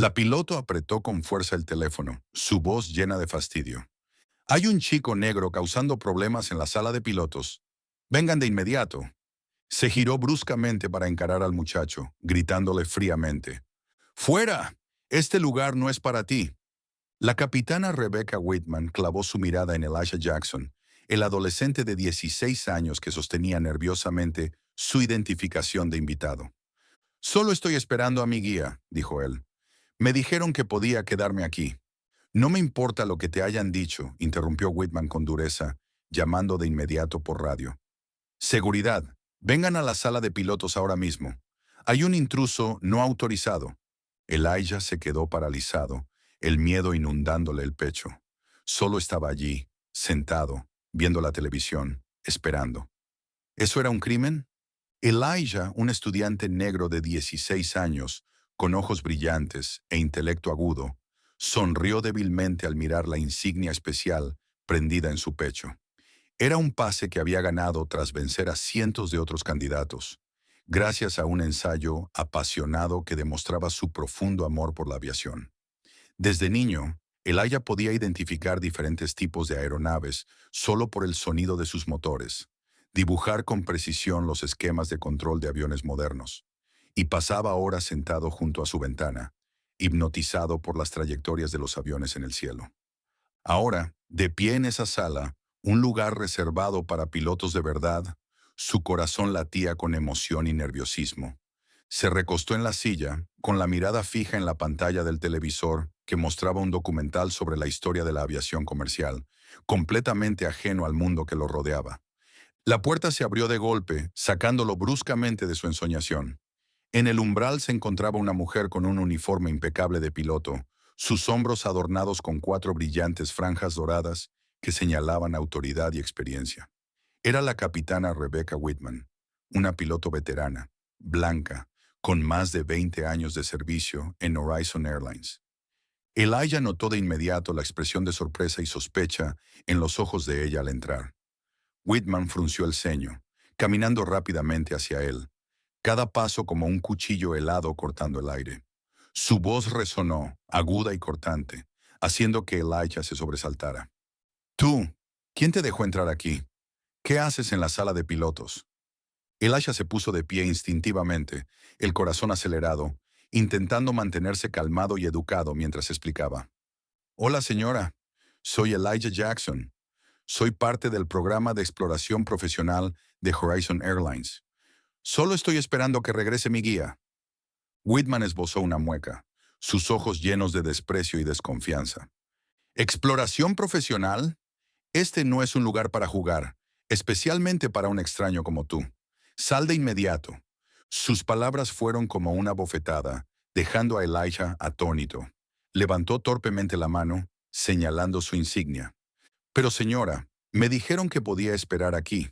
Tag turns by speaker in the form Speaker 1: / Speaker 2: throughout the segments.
Speaker 1: La piloto apretó con fuerza el teléfono, su voz llena de fastidio. Hay un chico negro causando problemas en la sala de pilotos. Vengan de inmediato. Se giró bruscamente para encarar al muchacho, gritándole fríamente. ¡Fuera! Este lugar no es para ti. La capitana Rebecca Whitman clavó su mirada en Elijah Jackson, el adolescente de 16 años que sostenía nerviosamente su identificación de invitado. Solo estoy esperando a mi guía, dijo él. Me dijeron que podía quedarme aquí. No me importa lo que te hayan dicho, interrumpió Whitman con dureza, llamando de inmediato por radio. Seguridad, vengan a la sala de pilotos ahora mismo. Hay un intruso no autorizado. Elijah se quedó paralizado, el miedo inundándole el pecho. Solo estaba allí, sentado, viendo la televisión, esperando. ¿Eso era un crimen? Elijah, un estudiante negro de 16 años, con ojos brillantes e intelecto agudo, sonrió débilmente al mirar la insignia especial prendida en su pecho. Era un pase que había ganado tras vencer a cientos de otros candidatos, gracias a un ensayo apasionado que demostraba su profundo amor por la aviación. Desde niño, Elijah podía identificar diferentes tipos de aeronaves solo por el sonido de sus motores, dibujar con precisión los esquemas de control de aviones modernos, y pasaba horas sentado junto a su ventana, hipnotizado por las trayectorias de los aviones en el cielo. Ahora, de pie en esa sala, un lugar reservado para pilotos de verdad, su corazón latía con emoción y nerviosismo. Se recostó en la silla, con la mirada fija en la pantalla del televisor que mostraba un documental sobre la historia de la aviación comercial, completamente ajeno al mundo que lo rodeaba. La puerta se abrió de golpe, sacándolo bruscamente de su ensoñación. En el umbral se encontraba una mujer con un uniforme impecable de piloto, sus hombros adornados con 4 brillantes franjas doradas que señalaban autoridad y experiencia. Era la capitana Rebecca Whitman, una piloto veterana, blanca, con más de 20 años de servicio en Horizon Airlines. Elijah notó de inmediato la expresión de sorpresa y sospecha en los ojos de ella al entrar. Whitman frunció el ceño, caminando rápidamente hacia él, cada paso como un cuchillo helado cortando el aire. Su voz resonó, aguda y cortante, haciendo que Elijah se sobresaltara. «Tú, ¿quién te dejó entrar aquí? ¿Qué haces en la sala de pilotos?» Elijah se puso de pie instintivamente, el corazón acelerado, intentando mantenerse calmado y educado mientras explicaba. «Hola, señora. Soy Elijah Jackson. Soy parte del programa de exploración profesional de Horizon Airlines. Solo estoy esperando que regrese mi guía». Whitman esbozó una mueca, sus ojos llenos de desprecio y desconfianza. «¿Exploración profesional? Este no es un lugar para jugar, especialmente para un extraño como tú. Sal de inmediato». Sus palabras fueron como una bofetada, dejando a Elijah atónito. Levantó torpemente la mano, señalando su insignia. «Pero señora, me dijeron que podía esperar aquí.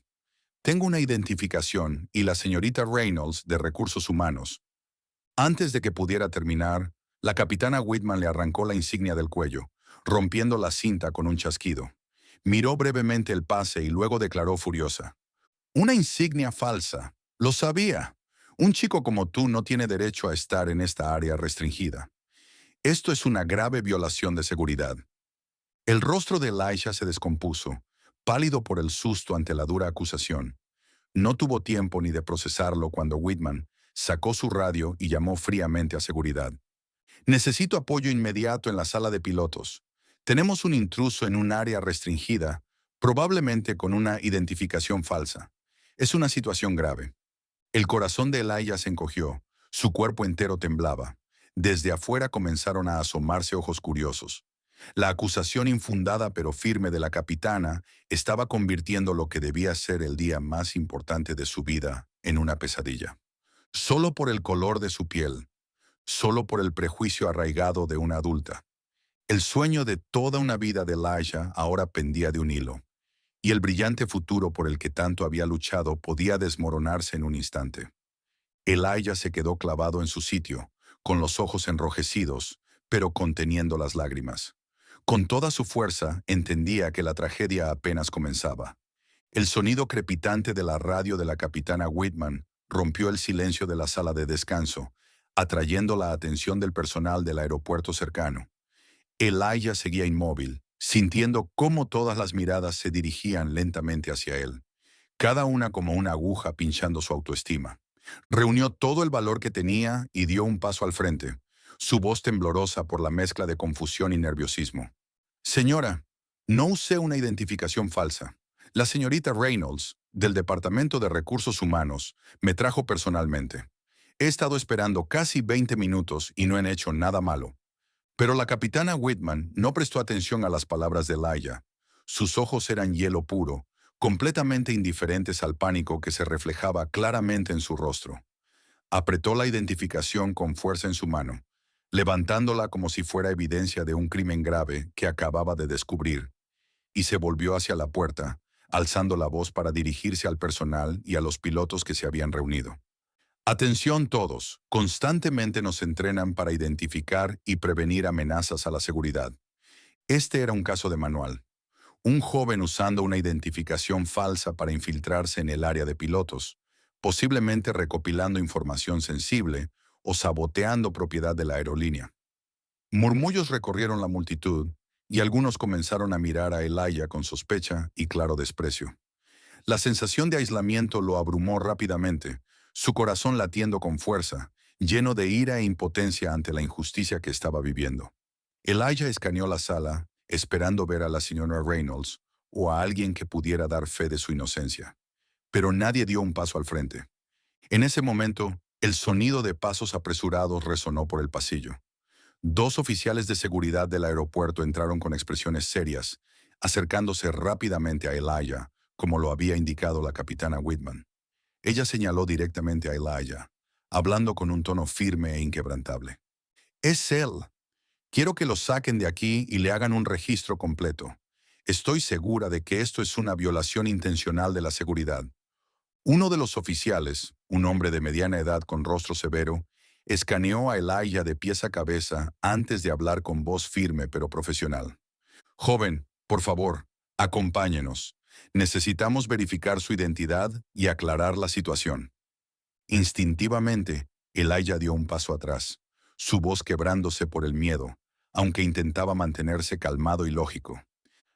Speaker 1: Tengo una identificación y la señorita Reynolds de Recursos Humanos». Antes de que pudiera terminar, la capitana Whitman le arrancó la insignia del cuello, rompiendo la cinta con un chasquido. Miró brevemente el pase y luego declaró furiosa. «Una insignia falsa. Lo sabía. Un chico como tú no tiene derecho a estar en esta área restringida. Esto es una grave violación de seguridad». El rostro de Elijah se descompuso, pálido por el susto ante la dura acusación. No tuvo tiempo ni de procesarlo cuando Whitman sacó su radio y llamó fríamente a seguridad. «Necesito apoyo inmediato en la sala de pilotos. Tenemos un intruso en un área restringida, probablemente con una identificación falsa. Es una situación grave». El corazón de Elijah se encogió, su cuerpo entero temblaba. Desde afuera comenzaron a asomarse ojos curiosos. La acusación infundada pero firme de la capitana estaba convirtiendo lo que debía ser el día más importante de su vida en una pesadilla. Solo por el color de su piel, solo por el prejuicio arraigado de una adulta. El sueño de toda una vida de Elijah ahora pendía de un hilo, y el brillante futuro por el que tanto había luchado podía desmoronarse en un instante. Elijah se quedó clavado en su sitio, con los ojos enrojecidos, pero conteniendo las lágrimas. Con toda su fuerza entendía que la tragedia apenas comenzaba. El sonido crepitante de la radio de la capitana Whitman rompió el silencio de la sala de descanso, atrayendo la atención del personal del aeropuerto cercano. Elijah seguía inmóvil, sintiendo cómo todas las miradas se dirigían lentamente hacia él, cada una como una aguja pinchando su autoestima. Reunió todo el valor que tenía y dio un paso al frente, su voz temblorosa por la mezcla de confusión y nerviosismo. Señora, no usé una identificación falsa. La señorita Reynolds, del Departamento de Recursos Humanos, me trajo personalmente. He estado esperando casi 20 minutos y no he hecho nada malo. Pero la capitana Whitman no prestó atención a las palabras de Elijah. Sus ojos eran hielo puro, completamente indiferentes al pánico que se reflejaba claramente en su rostro. Apretó la identificación con fuerza en su mano, levantándola como si fuera evidencia de un crimen grave que acababa de descubrir, y se volvió hacia la puerta, alzando la voz para dirigirse al personal y a los pilotos que se habían reunido. Atención todos, constantemente nos entrenan para identificar y prevenir amenazas a la seguridad. Este era un caso de manual. Un joven usando una identificación falsa para infiltrarse en el área de pilotos, posiblemente recopilando información sensible o saboteando propiedad de la aerolínea. Murmullos recorrieron la multitud y algunos comenzaron a mirar a Elijah con sospecha y claro desprecio. La sensación de aislamiento lo abrumó rápidamente, su corazón latiendo con fuerza, lleno de ira e impotencia ante la injusticia que estaba viviendo. Elijah escaneó la sala, esperando ver a la señora Reynolds o a alguien que pudiera dar fe de su inocencia. Pero nadie dio un paso al frente. En ese momento, el sonido de pasos apresurados resonó por el pasillo. Dos oficiales de seguridad del aeropuerto entraron con expresiones serias, acercándose rápidamente a Elijah, como lo había indicado la capitana Whitman. Ella señaló directamente a Elijah, hablando con un tono firme e inquebrantable. «Es él. Quiero que lo saquen de aquí y le hagan un registro completo. Estoy segura de que esto es una violación intencional de la seguridad». Uno de los oficiales, un hombre de mediana edad con rostro severo, escaneó a Elijah de pies a cabeza antes de hablar con voz firme pero profesional. «Joven, por favor, acompáñenos. Necesitamos verificar su identidad y aclarar la situación». Instintivamente, Elijah dio un paso atrás, su voz quebrándose por el miedo, aunque intentaba mantenerse calmado y lógico.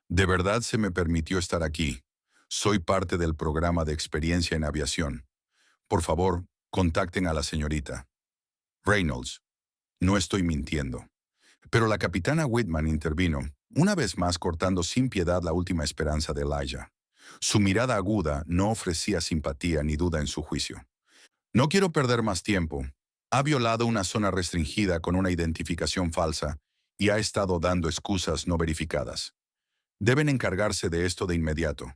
Speaker 1: «De verdad se me permitió estar aquí. Soy parte del programa de experiencia en aviación. Por favor, contacten a la señorita Reynolds. No estoy mintiendo». Pero la capitana Whitman intervino, una vez más cortando sin piedad la última esperanza de Elijah. Su mirada aguda no ofrecía simpatía ni duda en su juicio. «No quiero perder más tiempo. Ha violado una zona restringida con una identificación falsa y ha estado dando excusas no verificadas. Deben encargarse de esto de inmediato.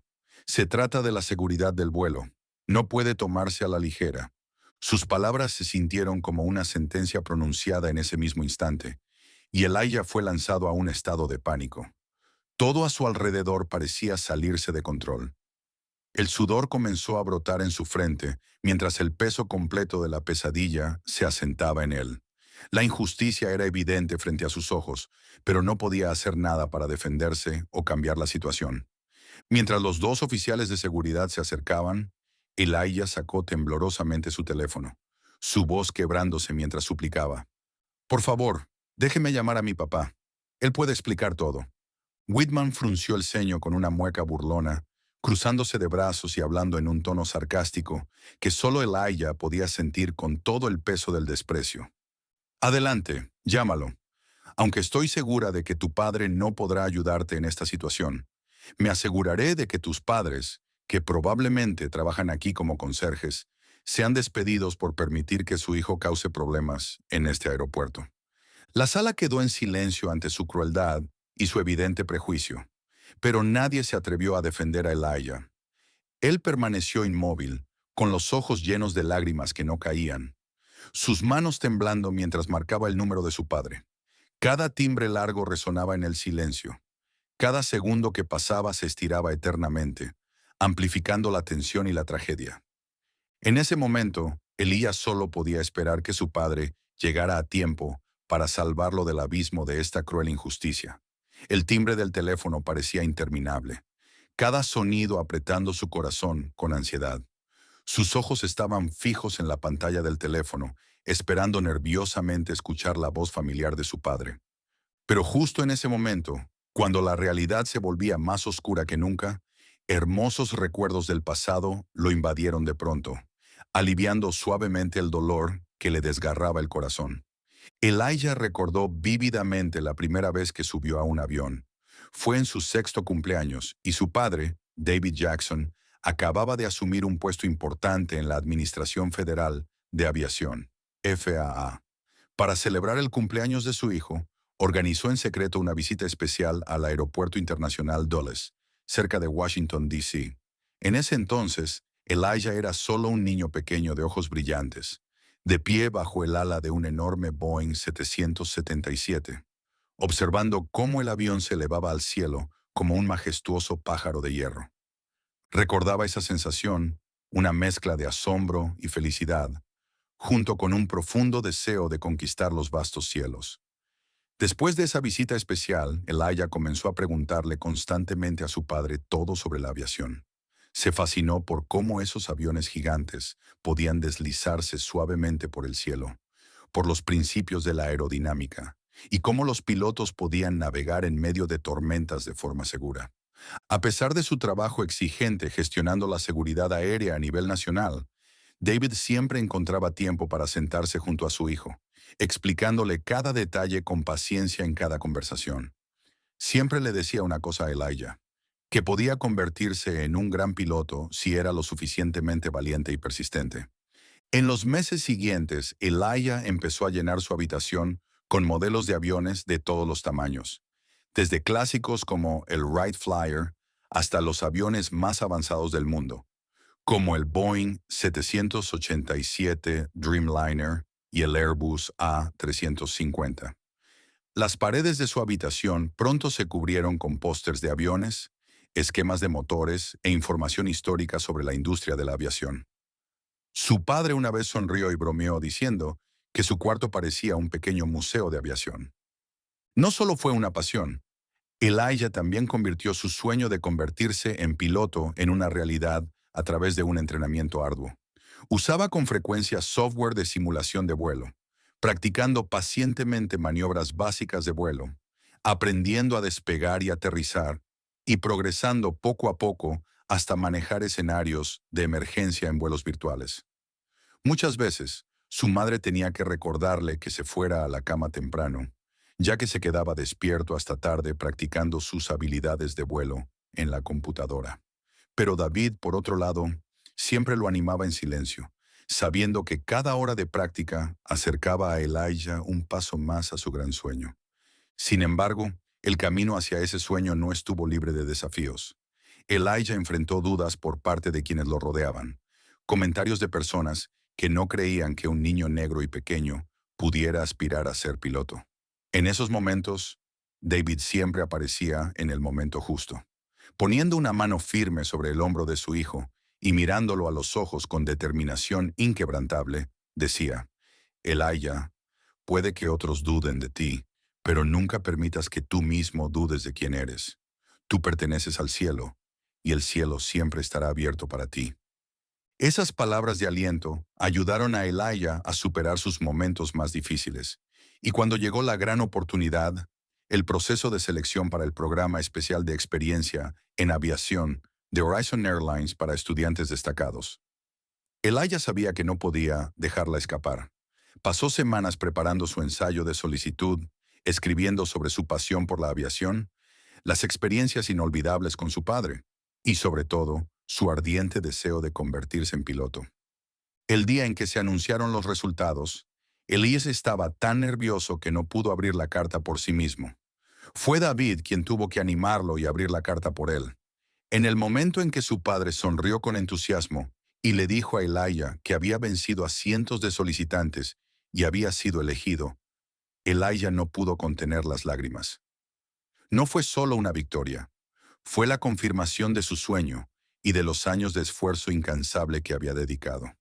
Speaker 1: Se trata de la seguridad del vuelo. No puede tomarse a la ligera». Sus palabras se sintieron como una sentencia pronunciada en ese mismo instante, y Elijah fue lanzado a un estado de pánico. Todo a su alrededor parecía salirse de control. El sudor comenzó a brotar en su frente, mientras el peso completo de la pesadilla se asentaba en él. La injusticia era evidente frente a sus ojos, pero no podía hacer nada para defenderse o cambiar la situación. Mientras los dos oficiales de seguridad se acercaban, Elijah sacó temblorosamente su teléfono, su voz quebrándose mientras suplicaba. «Por favor, déjeme llamar a mi papá. Él puede explicar todo». Whitman frunció el ceño con una mueca burlona, cruzándose de brazos y hablando en un tono sarcástico que solo Elijah podía sentir con todo el peso del desprecio. «Adelante, llámalo. Aunque estoy segura de que tu padre no podrá ayudarte en esta situación, me aseguraré de que tus padres, que probablemente trabajan aquí como conserjes, sean despedidos por permitir que su hijo cause problemas en este aeropuerto». La sala quedó en silencio ante su crueldad y su evidente prejuicio, pero nadie se atrevió a defender a Elijah. Él permaneció inmóvil, con los ojos llenos de lágrimas que no caían, sus manos temblando mientras marcaba el número de su padre. Cada timbre largo resonaba en el silencio. Cada segundo que pasaba se estiraba eternamente, amplificando la tensión y la tragedia. En ese momento, Elías solo podía esperar que su padre llegara a tiempo para salvarlo del abismo de esta cruel injusticia. El timbre del teléfono parecía interminable, cada sonido apretando su corazón con ansiedad. Sus ojos estaban fijos en la pantalla del teléfono, esperando nerviosamente escuchar la voz familiar de su padre. Pero justo en ese momento, cuando la realidad se volvía más oscura que nunca, hermosos recuerdos del pasado lo invadieron de pronto, aliviando suavemente el dolor que le desgarraba el corazón. Elijah recordó vívidamente la primera vez que subió a un avión. Fue en su sexto cumpleaños y su padre, David Jackson, acababa de asumir un puesto importante en la Administración Federal de Aviación, FAA. Para celebrar el cumpleaños de su hijo, organizó en secreto una visita especial al Aeropuerto Internacional Dulles, cerca de Washington, D.C. En ese entonces, Elijah era solo un niño pequeño de ojos brillantes, de pie bajo el ala de un enorme Boeing 777, observando cómo el avión se elevaba al cielo como un majestuoso pájaro de hierro. Recordaba esa sensación, una mezcla de asombro y felicidad, junto con un profundo deseo de conquistar los vastos cielos. Después de esa visita especial, Elijah comenzó a preguntarle constantemente a su padre todo sobre la aviación. Se fascinó por cómo esos aviones gigantes podían deslizarse suavemente por el cielo, por los principios de la aerodinámica, y cómo los pilotos podían navegar en medio de tormentas de forma segura. A pesar de su trabajo exigente gestionando la seguridad aérea a nivel nacional, David siempre encontraba tiempo para sentarse junto a su hijo, explicándole cada detalle con paciencia en cada conversación. Siempre le decía una cosa a Elijah, que podía convertirse en un gran piloto si era lo suficientemente valiente y persistente. En los meses siguientes, Elijah empezó a llenar su habitación con modelos de aviones de todos los tamaños, desde clásicos como el Wright Flyer hasta los aviones más avanzados del mundo, como el Boeing 787 Dreamliner y el Airbus A350. Las paredes de su habitación pronto se cubrieron con pósters de aviones, esquemas de motores e información histórica sobre la industria de la aviación. Su padre una vez sonrió y bromeó diciendo que su cuarto parecía un pequeño museo de aviación. No solo fue una pasión, Elijah también convirtió su sueño de convertirse en piloto en una realidad a través de un entrenamiento arduo. Usaba con frecuencia software de simulación de vuelo, practicando pacientemente maniobras básicas de vuelo, aprendiendo a despegar y aterrizar, y progresando poco a poco hasta manejar escenarios de emergencia en vuelos virtuales. Muchas veces, su madre tenía que recordarle que se fuera a la cama temprano, ya que se quedaba despierto hasta tarde practicando sus habilidades de vuelo en la computadora. Pero David, por otro lado, siempre lo animaba en silencio, sabiendo que cada hora de práctica acercaba a Elijah un paso más a su gran sueño. Sin embargo, el camino hacia ese sueño no estuvo libre de desafíos. Elijah enfrentó dudas por parte de quienes lo rodeaban, comentarios de personas que no creían que un niño negro y pequeño pudiera aspirar a ser piloto. En esos momentos, David siempre aparecía en el momento justo, poniendo una mano firme sobre el hombro de su hijo y mirándolo a los ojos con determinación inquebrantable, decía: Elijah, puede que otros duden de ti, pero nunca permitas que tú mismo dudes de quién eres. Tú perteneces al cielo, y el cielo siempre estará abierto para ti. Esas palabras de aliento ayudaron a Elijah a superar sus momentos más difíciles, y cuando llegó la gran oportunidad, el proceso de selección para el programa especial de experiencia en aviación de Horizon Airlines para estudiantes destacados, Elijah sabía que no podía dejarla escapar. Pasó semanas preparando su ensayo de solicitud, escribiendo sobre su pasión por la aviación, las experiencias inolvidables con su padre y, sobre todo, su ardiente deseo de convertirse en piloto. El día en que se anunciaron los resultados, Elías estaba tan nervioso que no pudo abrir la carta por sí mismo. Fue David quien tuvo que animarlo y abrir la carta por él. En el momento en que su padre sonrió con entusiasmo y le dijo a Elijah que había vencido a cientos de solicitantes y había sido elegido, Elijah no pudo contener las lágrimas. No fue solo una victoria, fue la confirmación de su sueño y de los años de esfuerzo incansable que había dedicado.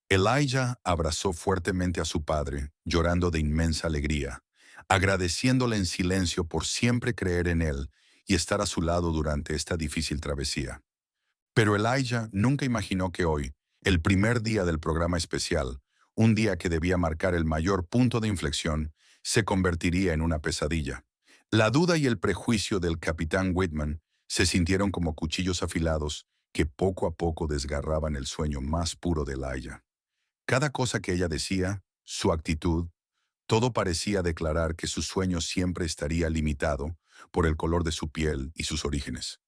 Speaker 1: Elijah abrazó fuertemente a su padre, llorando de inmensa alegría, agradeciéndole en silencio por siempre creer en él y estar a su lado durante esta difícil travesía. Pero Elijah nunca imaginó que hoy, el primer día del programa especial, Un día que debía marcar el mayor punto de inflexión, se convertiría en una pesadilla. La duda y el prejuicio del capitán Whitman se sintieron como cuchillos afilados que poco a poco desgarraban el sueño más puro de Elijah. Cada cosa que ella decía, su actitud, todo parecía declarar que su sueño siempre estaría limitado por el color de su piel y sus orígenes.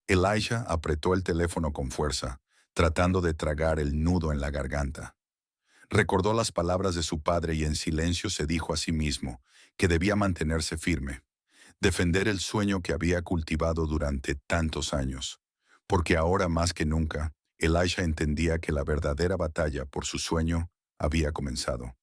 Speaker 1: Elijah apretó el teléfono con fuerza, tratando de tragar el nudo en la garganta. Recordó las palabras de su padre y en silencio se dijo a sí mismo que debía mantenerse firme, defender el sueño que había cultivado durante tantos años, porque ahora más que nunca, Elijah entendía que la verdadera batalla por su sueño había comenzado.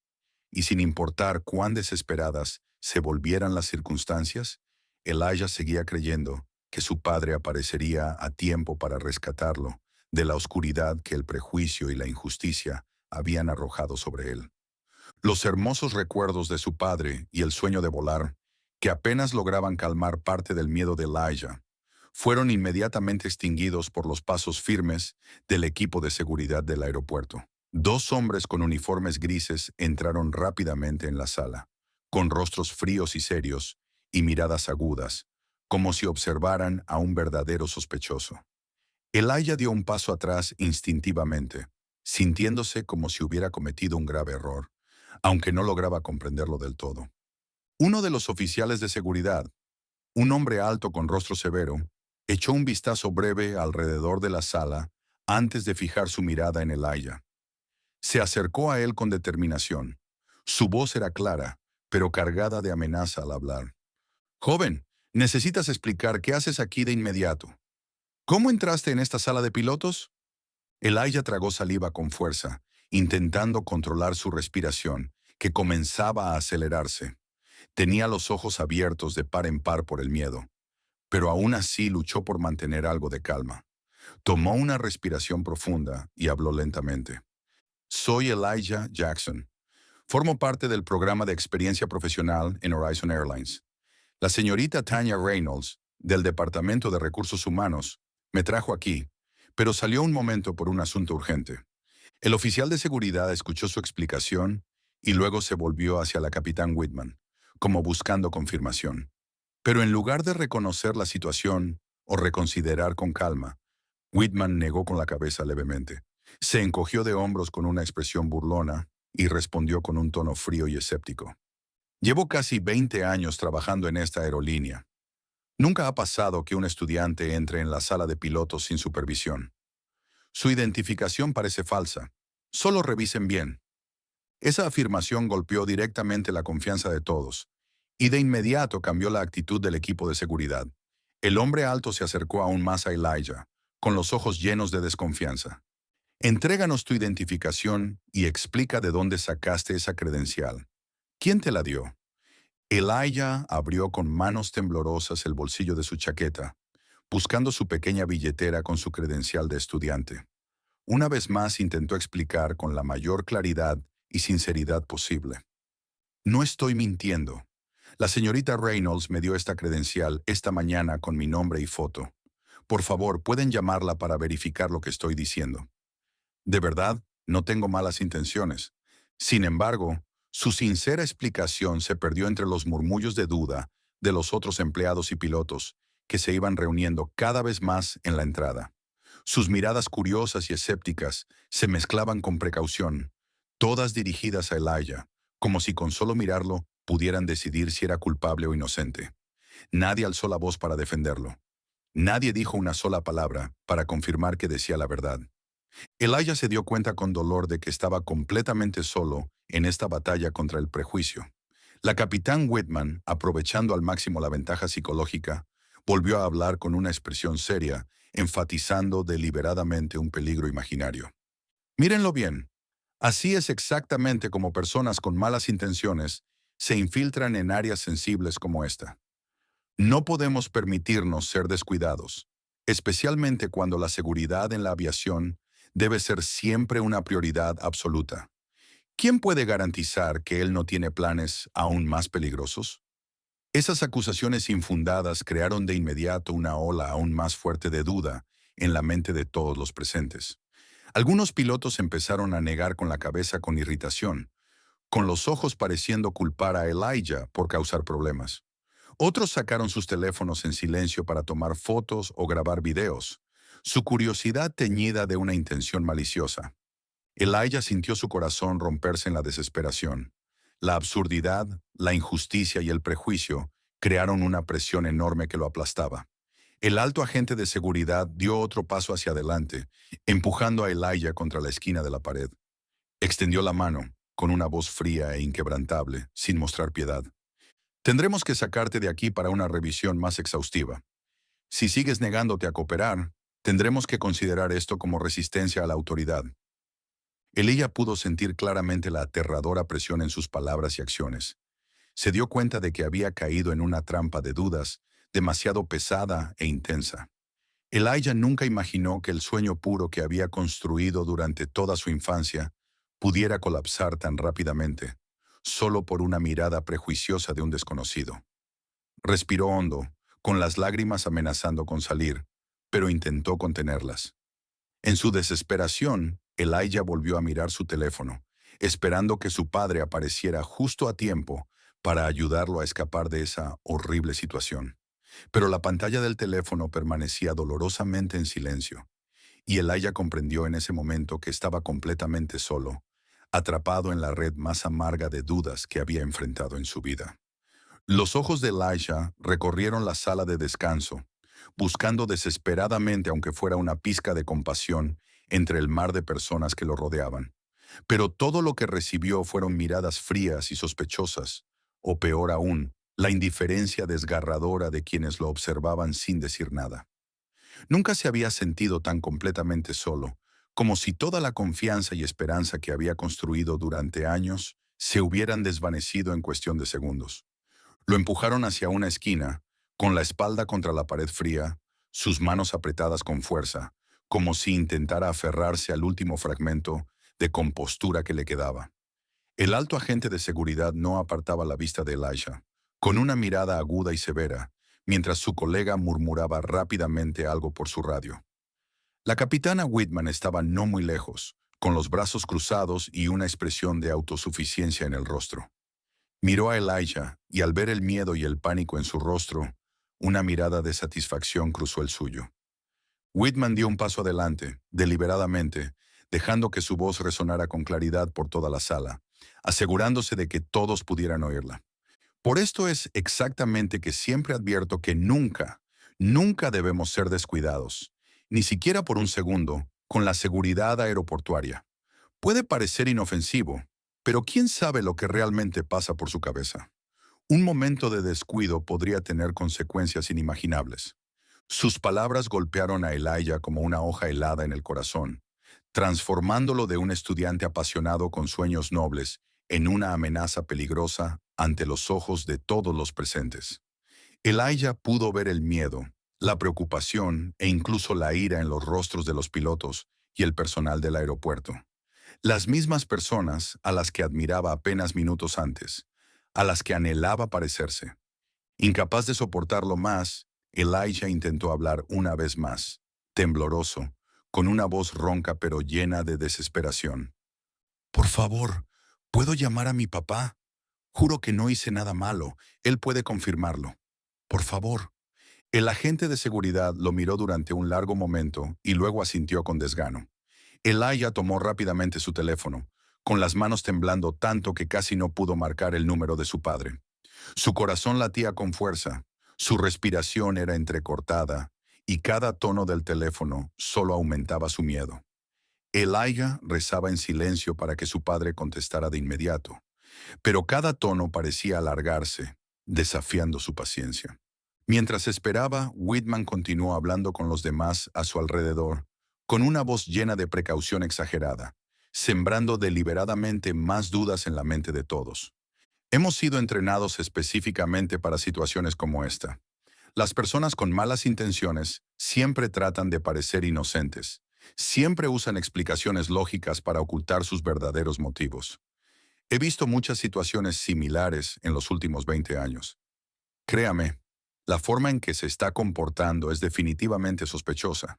Speaker 1: Y sin importar cuán desesperadas se volvieran las circunstancias, Elijah seguía creyendo que su padre aparecería a tiempo para rescatarlo de la oscuridad que el prejuicio y la injusticia habían arrojado sobre él. Los hermosos recuerdos de su padre y el sueño de volar, que apenas lograban calmar parte del miedo de Elijah, fueron inmediatamente extinguidos por los pasos firmes del equipo de seguridad del aeropuerto. Dos hombres con uniformes grises entraron rápidamente en la sala, con rostros fríos y serios y miradas agudas, como si observaran a un verdadero sospechoso. Elijah dio un paso atrás instintivamente, sintiéndose como si hubiera cometido un grave error, aunque no lograba comprenderlo del todo. Uno de los oficiales de seguridad, un hombre alto con rostro severo, echó un vistazo breve alrededor de la sala antes de fijar su mirada en Elijah. Se acercó a él con determinación. Su voz era clara, pero cargada de amenaza al hablar. «Joven, necesitas explicar qué haces aquí de inmediato. ¿Cómo entraste en esta sala de pilotos?» Elijah tragó saliva con fuerza, intentando controlar su respiración, que comenzaba a acelerarse. Tenía los ojos abiertos de par en par por el miedo, pero aún así luchó por mantener algo de calma. Tomó una respiración profunda y habló lentamente. «Soy Elijah Jackson. Formo parte del programa de experiencia profesional en Horizon Airlines. La señorita Tanya Reynolds, del Departamento de Recursos Humanos, me trajo aquí, pero salió un momento por un asunto urgente». El oficial de seguridad escuchó su explicación y luego se volvió hacia la capitán Whitman, como buscando confirmación. Pero en lugar de reconocer la situación o reconsiderar con calma, Whitman negó con la cabeza levemente. Se encogió de hombros con una expresión burlona y respondió con un tono frío y escéptico. «Llevo casi 20 años trabajando en esta aerolínea. Nunca ha pasado que un estudiante entre en la sala de pilotos sin supervisión. Su identificación parece falsa. Solo revisen bien». Esa afirmación golpeó directamente la confianza de todos, y de inmediato cambió la actitud del equipo de seguridad. El hombre alto se acercó aún más a Elijah, con los ojos llenos de desconfianza. «Entréganos tu identificación y explica de dónde sacaste esa credencial. ¿Quién te la dio?» Elijah abrió con manos temblorosas el bolsillo de su chaqueta, buscando su pequeña billetera con su credencial de estudiante. Una vez más intentó explicar con la mayor claridad y sinceridad posible. «No estoy mintiendo. La señorita Reynolds me dio esta credencial esta mañana con mi nombre y foto. Por favor, pueden llamarla para verificar lo que estoy diciendo. De verdad, no tengo malas intenciones». Sin embargo, su sincera explicación se perdió entre los murmullos de duda de los otros empleados y pilotos que se iban reuniendo cada vez más en la entrada. Sus miradas curiosas y escépticas se mezclaban con precaución, todas dirigidas a Elijah, como si con solo mirarlo pudieran decidir si era culpable o inocente. Nadie alzó la voz para defenderlo. Nadie dijo una sola palabra para confirmar que decía la verdad. Elijah se dio cuenta con dolor de que estaba completamente solo en esta batalla contra el prejuicio. La capitán Whitman, aprovechando al máximo la ventaja psicológica, volvió a hablar con una expresión seria, enfatizando deliberadamente un peligro imaginario. «Mírenlo bien. Así es exactamente como personas con malas intenciones se infiltran en áreas sensibles como esta. No podemos permitirnos ser descuidados, especialmente cuando la seguridad en la aviación debe ser siempre una prioridad absoluta. ¿Quién puede garantizar que él no tiene planes aún más peligrosos?». Esas acusaciones infundadas crearon de inmediato una ola aún más fuerte de duda en la mente de todos los presentes. Algunos pilotos empezaron a negar con la cabeza con irritación, con los ojos pareciendo culpar a Elijah por causar problemas. Otros sacaron sus teléfonos en silencio para tomar fotos o grabar videos, su curiosidad teñida de una intención maliciosa. Elijah sintió su corazón romperse en la desesperación. La absurdidad, la injusticia y el prejuicio crearon una presión enorme que lo aplastaba. El alto agente de seguridad dio otro paso hacia adelante, empujando a Elijah contra la esquina de la pared. Extendió la mano, con una voz fría e inquebrantable, sin mostrar piedad. Tendremos que sacarte de aquí para una revisión más exhaustiva. Si sigues negándote a cooperar, tendremos que considerar esto como resistencia a la autoridad. Elijah pudo sentir claramente la aterradora presión en sus palabras y acciones. Se dio cuenta de que había caído en una trampa de dudas, demasiado pesada e intensa. Elijah nunca imaginó que el sueño puro que había construido durante toda su infancia pudiera colapsar tan rápidamente, solo por una mirada prejuiciosa de un desconocido. Respiró hondo, con las lágrimas amenazando con salir, pero intentó contenerlas. En su desesperación, Elijah volvió a mirar su teléfono, esperando que su padre apareciera justo a tiempo para ayudarlo a escapar de esa horrible situación. Pero la pantalla del teléfono permanecía dolorosamente en silencio, y Elijah comprendió en ese momento que estaba completamente solo, atrapado en la red más amarga de dudas que había enfrentado en su vida. Los ojos de Elijah recorrieron la sala de descanso, buscando desesperadamente, aunque fuera una pizca de compasión, entre el mar de personas que lo rodeaban. Pero todo lo que recibió fueron miradas frías y sospechosas, o peor aún, la indiferencia desgarradora de quienes lo observaban sin decir nada. Nunca se había sentido tan completamente solo, como si toda la confianza y esperanza que había construido durante años se hubieran desvanecido en cuestión de segundos. Lo empujaron hacia una esquina, con la espalda contra la pared fría, sus manos apretadas con fuerza, como si intentara aferrarse al último fragmento de compostura que le quedaba. El alto agente de seguridad no apartaba la vista de Elijah, con una mirada aguda y severa, mientras su colega murmuraba rápidamente algo por su radio. La capitana Whitman estaba no muy lejos, con los brazos cruzados y una expresión de autosuficiencia en el rostro. Miró a Elijah y al ver el miedo y el pánico en su rostro, una mirada de satisfacción cruzó el suyo. Whitman dio un paso adelante, deliberadamente, dejando que su voz resonara con claridad por toda la sala, asegurándose de que todos pudieran oírla. Por esto es exactamente que siempre advierto que nunca, nunca debemos ser descuidados, ni siquiera por un segundo, con la seguridad aeroportuaria. Puede parecer inofensivo, pero ¿quién sabe lo que realmente pasa por su cabeza? Un momento de descuido podría tener consecuencias inimaginables. Sus palabras golpearon a Elijah como una hoja helada en el corazón, transformándolo de un estudiante apasionado con sueños nobles en una amenaza peligrosa ante los ojos de todos los presentes. Elijah pudo ver el miedo, la preocupación e incluso la ira en los rostros de los pilotos y el personal del aeropuerto. Las mismas personas a las que admiraba apenas minutos antes, a las que anhelaba parecerse. Incapaz de soportarlo más, Elijah intentó hablar una vez más, tembloroso, con una voz ronca pero llena de desesperación. Por favor, ¿puedo llamar a mi papá? Juro que no hice nada malo. Él puede confirmarlo. Por favor. El agente de seguridad lo miró durante un largo momento y luego asintió con desgano. Elijah tomó rápidamente su teléfono, con las manos temblando tanto que casi no pudo marcar el número de su padre. Su corazón latía con fuerza, su respiración era entrecortada, y cada tono del teléfono solo aumentaba su miedo. Elijah rezaba en silencio para que su padre contestara de inmediato, pero cada tono parecía alargarse, desafiando su paciencia. Mientras esperaba, Whitman continuó hablando con los demás a su alrededor, con una voz llena de precaución exagerada, sembrando deliberadamente más dudas en la mente de todos. Hemos sido entrenados específicamente para situaciones como esta. Las personas con malas intenciones siempre tratan de parecer inocentes, siempre usan explicaciones lógicas para ocultar sus verdaderos motivos. He visto muchas situaciones similares en los últimos 20 años. Créame, la forma en que se está comportando es definitivamente sospechosa.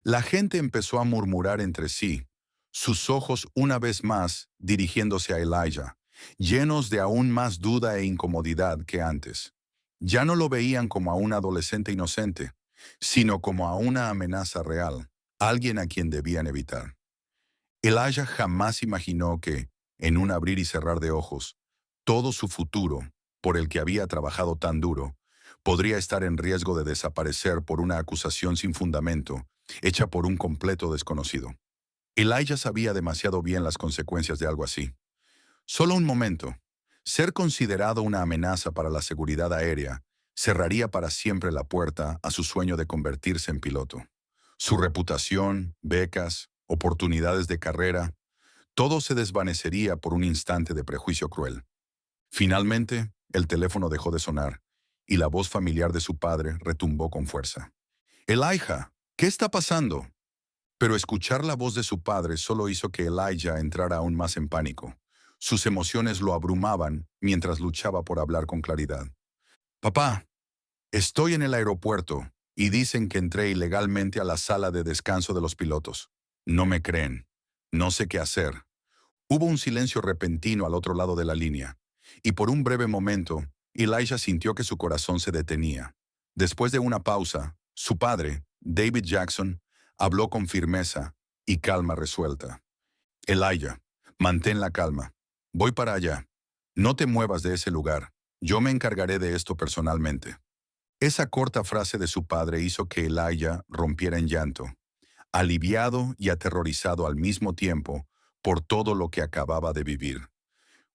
Speaker 1: La gente empezó a murmurar entre sí, sus ojos una vez más dirigiéndose a Elijah, llenos de aún más duda e incomodidad que antes. Ya no lo veían como a un adolescente inocente, sino como a una amenaza real, alguien a quien debían evitar. Elijah jamás imaginó que, en un abrir y cerrar de ojos, todo su futuro, por el que había trabajado tan duro, podría estar en riesgo de desaparecer por una acusación sin fundamento, hecha por un completo desconocido. Elijah sabía demasiado bien las consecuencias de algo así. Solo un momento. Ser considerado una amenaza para la seguridad aérea cerraría para siempre la puerta a su sueño de convertirse en piloto. Su reputación, becas, oportunidades de carrera, todo se desvanecería por un instante de prejuicio cruel. Finalmente, el teléfono dejó de sonar y la voz familiar de su padre retumbó con fuerza. Elijah, ¿qué está pasando? Pero escuchar la voz de su padre solo hizo que Elijah entrara aún más en pánico. Sus emociones lo abrumaban mientras luchaba por hablar con claridad. Papá, estoy en el aeropuerto y dicen que entré ilegalmente a la sala de descanso de los pilotos. No me creen. No sé qué hacer. Hubo un silencio repentino al otro lado de la línea, y por un breve momento, Elijah sintió que su corazón se detenía. Después de una pausa, su padre, David Jackson, habló con firmeza y calma resuelta. Elijah, mantén la calma. Voy para allá. No te muevas de ese lugar. Yo me encargaré de esto personalmente. Esa corta frase de su padre hizo que Elijah rompiera en llanto, aliviado y aterrorizado al mismo tiempo por todo lo que acababa de vivir.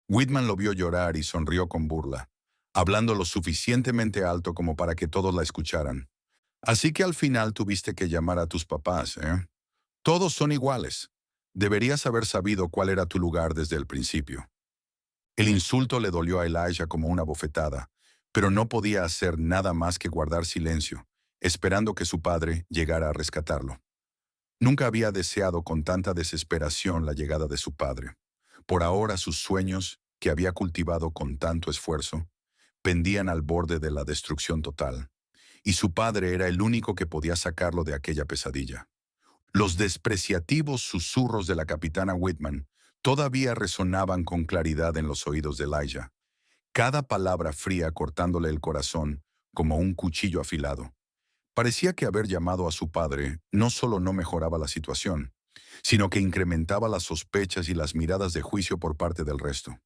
Speaker 1: Whitman lo vio llorar y sonrió con burla, hablando lo suficientemente alto como para que todos la escucharan. Así que al final tuviste que llamar a tus papás, ¿eh? Todos son iguales. Deberías haber sabido cuál era tu lugar desde el principio. El insulto le dolió a Elijah como una bofetada, pero no podía hacer nada más que guardar silencio, esperando que su padre llegara a rescatarlo. Nunca había deseado con tanta desesperación la llegada de su padre. Por ahora sus sueños, que había cultivado con tanto esfuerzo, pendían al borde de la destrucción total, y su padre era el único que podía sacarlo de aquella pesadilla. Los despreciativos susurros de la capitana Whitman todavía resonaban con claridad en los oídos de Elijah, cada palabra fría cortándole el corazón como un cuchillo afilado. Parecía que haber llamado a su padre no solo no mejoraba la situación, sino que incrementaba las sospechas y las miradas de juicio por parte del resto.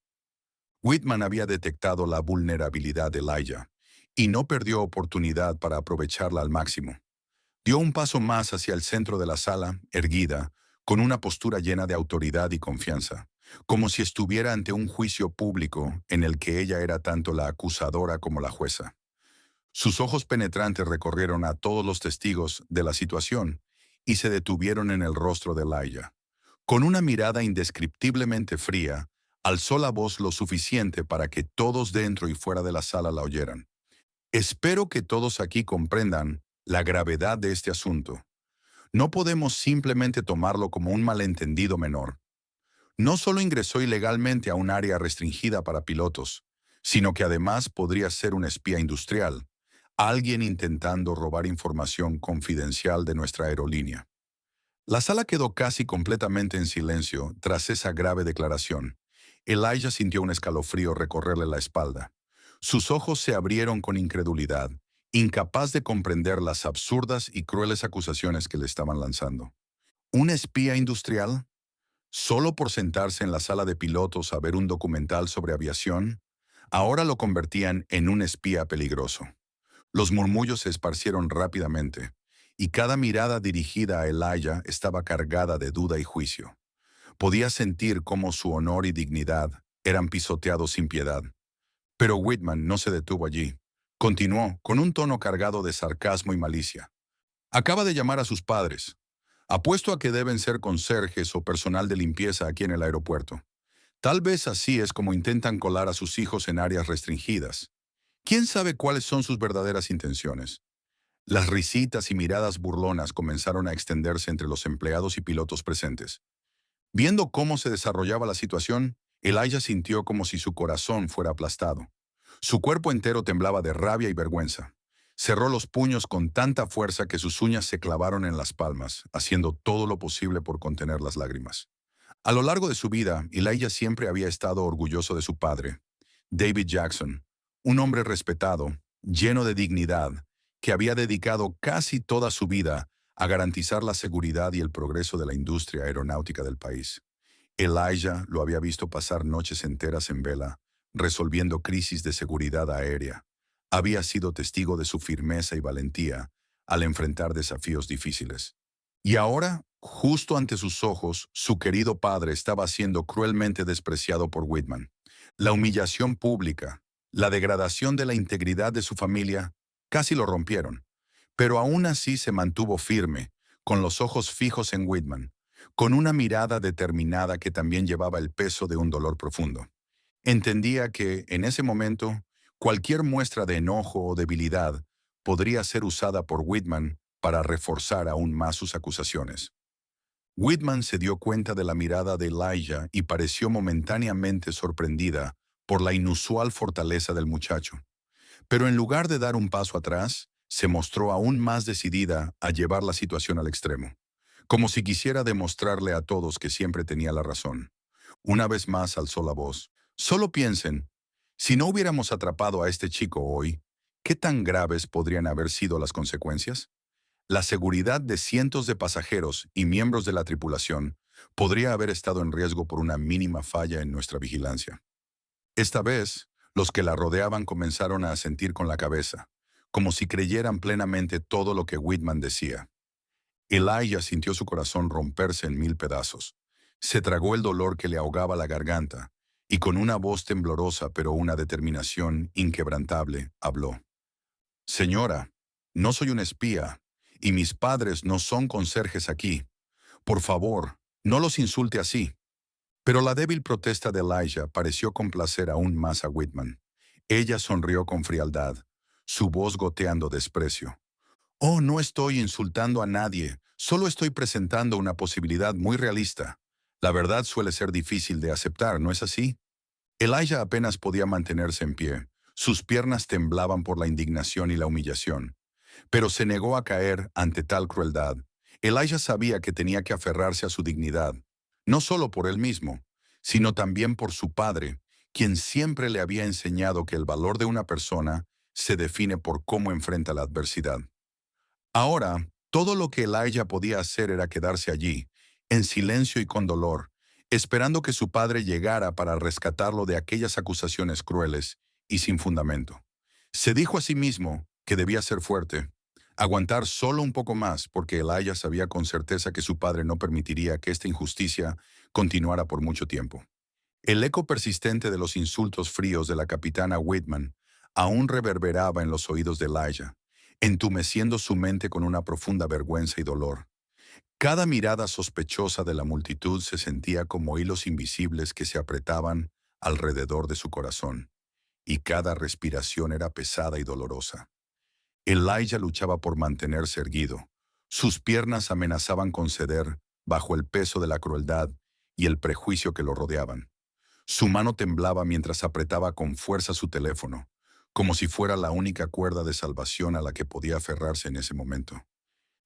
Speaker 1: Whitman había detectado la vulnerabilidad de Elijah y no perdió oportunidad para aprovecharla al máximo. Dio un paso más hacia el centro de la sala, erguida, con una postura llena de autoridad y confianza, como si estuviera ante un juicio público en el que ella era tanto la acusadora como la jueza. Sus ojos penetrantes recorrieron a todos los testigos de la situación y se detuvieron en el rostro de Elijah. Con una mirada indescriptiblemente fría, alzó la voz lo suficiente para que todos dentro y fuera de la sala la oyeran. Espero que todos aquí comprendan la gravedad de este asunto. No podemos simplemente tomarlo como un malentendido menor. No solo ingresó ilegalmente a un área restringida para pilotos, sino que además podría ser un espía industrial, alguien intentando robar información confidencial de nuestra aerolínea. La sala quedó casi completamente en silencio tras esa grave declaración. Elijah sintió un escalofrío recorrerle la espalda. Sus ojos se abrieron con incredulidad, incapaz de comprender las absurdas y crueles acusaciones que le estaban lanzando. ¿Un espía industrial? ¿Solo por sentarse en la sala de pilotos a ver un documental sobre aviación? Ahora lo convertían en un espía peligroso. Los murmullos se esparcieron rápidamente, y cada mirada dirigida a Elijah estaba cargada de duda y juicio. Podía sentir cómo su honor y dignidad eran pisoteados sin piedad. Pero Whitman no se detuvo allí. Continuó, con un tono cargado de sarcasmo y malicia. Acaba de llamar a sus padres. Apuesto a que deben ser conserjes o personal de limpieza aquí en el aeropuerto. Tal vez así es como intentan colar a sus hijos en áreas restringidas. ¿Quién sabe cuáles son sus verdaderas intenciones? Las risitas y miradas burlonas comenzaron a extenderse entre los empleados y pilotos presentes. Viendo cómo se desarrollaba la situación, Elijah sintió como si su corazón fuera aplastado. Su cuerpo entero temblaba de rabia y vergüenza. Cerró los puños con tanta fuerza que sus uñas se clavaron en las palmas, haciendo todo lo posible por contener las lágrimas. A lo largo de su vida, Elijah siempre había estado orgulloso de su padre, David Jackson, un hombre respetado, lleno de dignidad, que había dedicado casi toda su vida a garantizar la seguridad y el progreso de la industria aeronáutica del país. Elijah lo había visto pasar noches enteras en vela, resolviendo crisis de seguridad aérea. Había sido testigo de su firmeza y valentía al enfrentar desafíos difíciles. Y ahora, justo ante sus ojos, su querido padre estaba siendo cruelmente despreciado por Whitman. La humillación pública, la degradación de la integridad de su familia, casi lo rompieron. Pero aún así se mantuvo firme, con los ojos fijos en Whitman, con una mirada determinada que también llevaba el peso de un dolor profundo. Entendía que, en ese momento, cualquier muestra de enojo o debilidad podría ser usada por Whitman para reforzar aún más sus acusaciones. Whitman se dio cuenta de la mirada de Elijah y pareció momentáneamente sorprendida por la inusual fortaleza del muchacho. Pero en lugar de dar un paso atrás, se mostró aún más decidida a llevar la situación al extremo, como si quisiera demostrarle a todos que siempre tenía la razón. Una vez más alzó la voz. Solo piensen, si no hubiéramos atrapado a este chico hoy, ¿qué tan graves podrían haber sido las consecuencias? La seguridad de cientos de pasajeros y miembros de la tripulación podría haber estado en riesgo por una mínima falla en nuestra vigilancia. Esta vez, los que la rodeaban comenzaron a asentir con la cabeza, como si creyeran plenamente todo lo que Whitman decía. Elijah sintió su corazón romperse en mil pedazos. Se tragó el dolor que le ahogaba la garganta, y con una voz temblorosa pero una determinación inquebrantable, habló. Señora, no soy un espía, y mis padres no son conserjes aquí. Por favor, no los insulte así. Pero la débil protesta de Elijah pareció complacer aún más a Whitman. Ella sonrió con frialdad, su voz goteando desprecio. Oh, no estoy insultando a nadie, solo estoy presentando una posibilidad muy realista. La verdad suele ser difícil de aceptar, ¿no es así? Elijah apenas podía mantenerse en pie. Sus piernas temblaban por la indignación y la humillación. Pero se negó a caer ante tal crueldad. Elijah sabía que tenía que aferrarse a su dignidad, no solo por él mismo, sino también por su padre, quien siempre le había enseñado que el valor de una persona se define por cómo enfrenta la adversidad. Ahora, todo lo que Elijah podía hacer era quedarse allí, en silencio y con dolor, esperando que su padre llegara para rescatarlo de aquellas acusaciones crueles y sin fundamento. Se dijo a sí mismo que debía ser fuerte, aguantar solo un poco más, porque Elijah sabía con certeza que su padre no permitiría que esta injusticia continuara por mucho tiempo. El eco persistente de los insultos fríos de la capitana Whitman aún reverberaba en los oídos de Elijah, entumeciendo su mente con una profunda vergüenza y dolor. Cada mirada sospechosa de la multitud se sentía como hilos invisibles que se apretaban alrededor de su corazón, y cada respiración era pesada y dolorosa. Elijah luchaba por mantenerse erguido. Sus piernas amenazaban con ceder bajo el peso de la crueldad y el prejuicio que lo rodeaban. Su mano temblaba mientras apretaba con fuerza su teléfono, como si fuera la única cuerda de salvación a la que podía aferrarse en ese momento.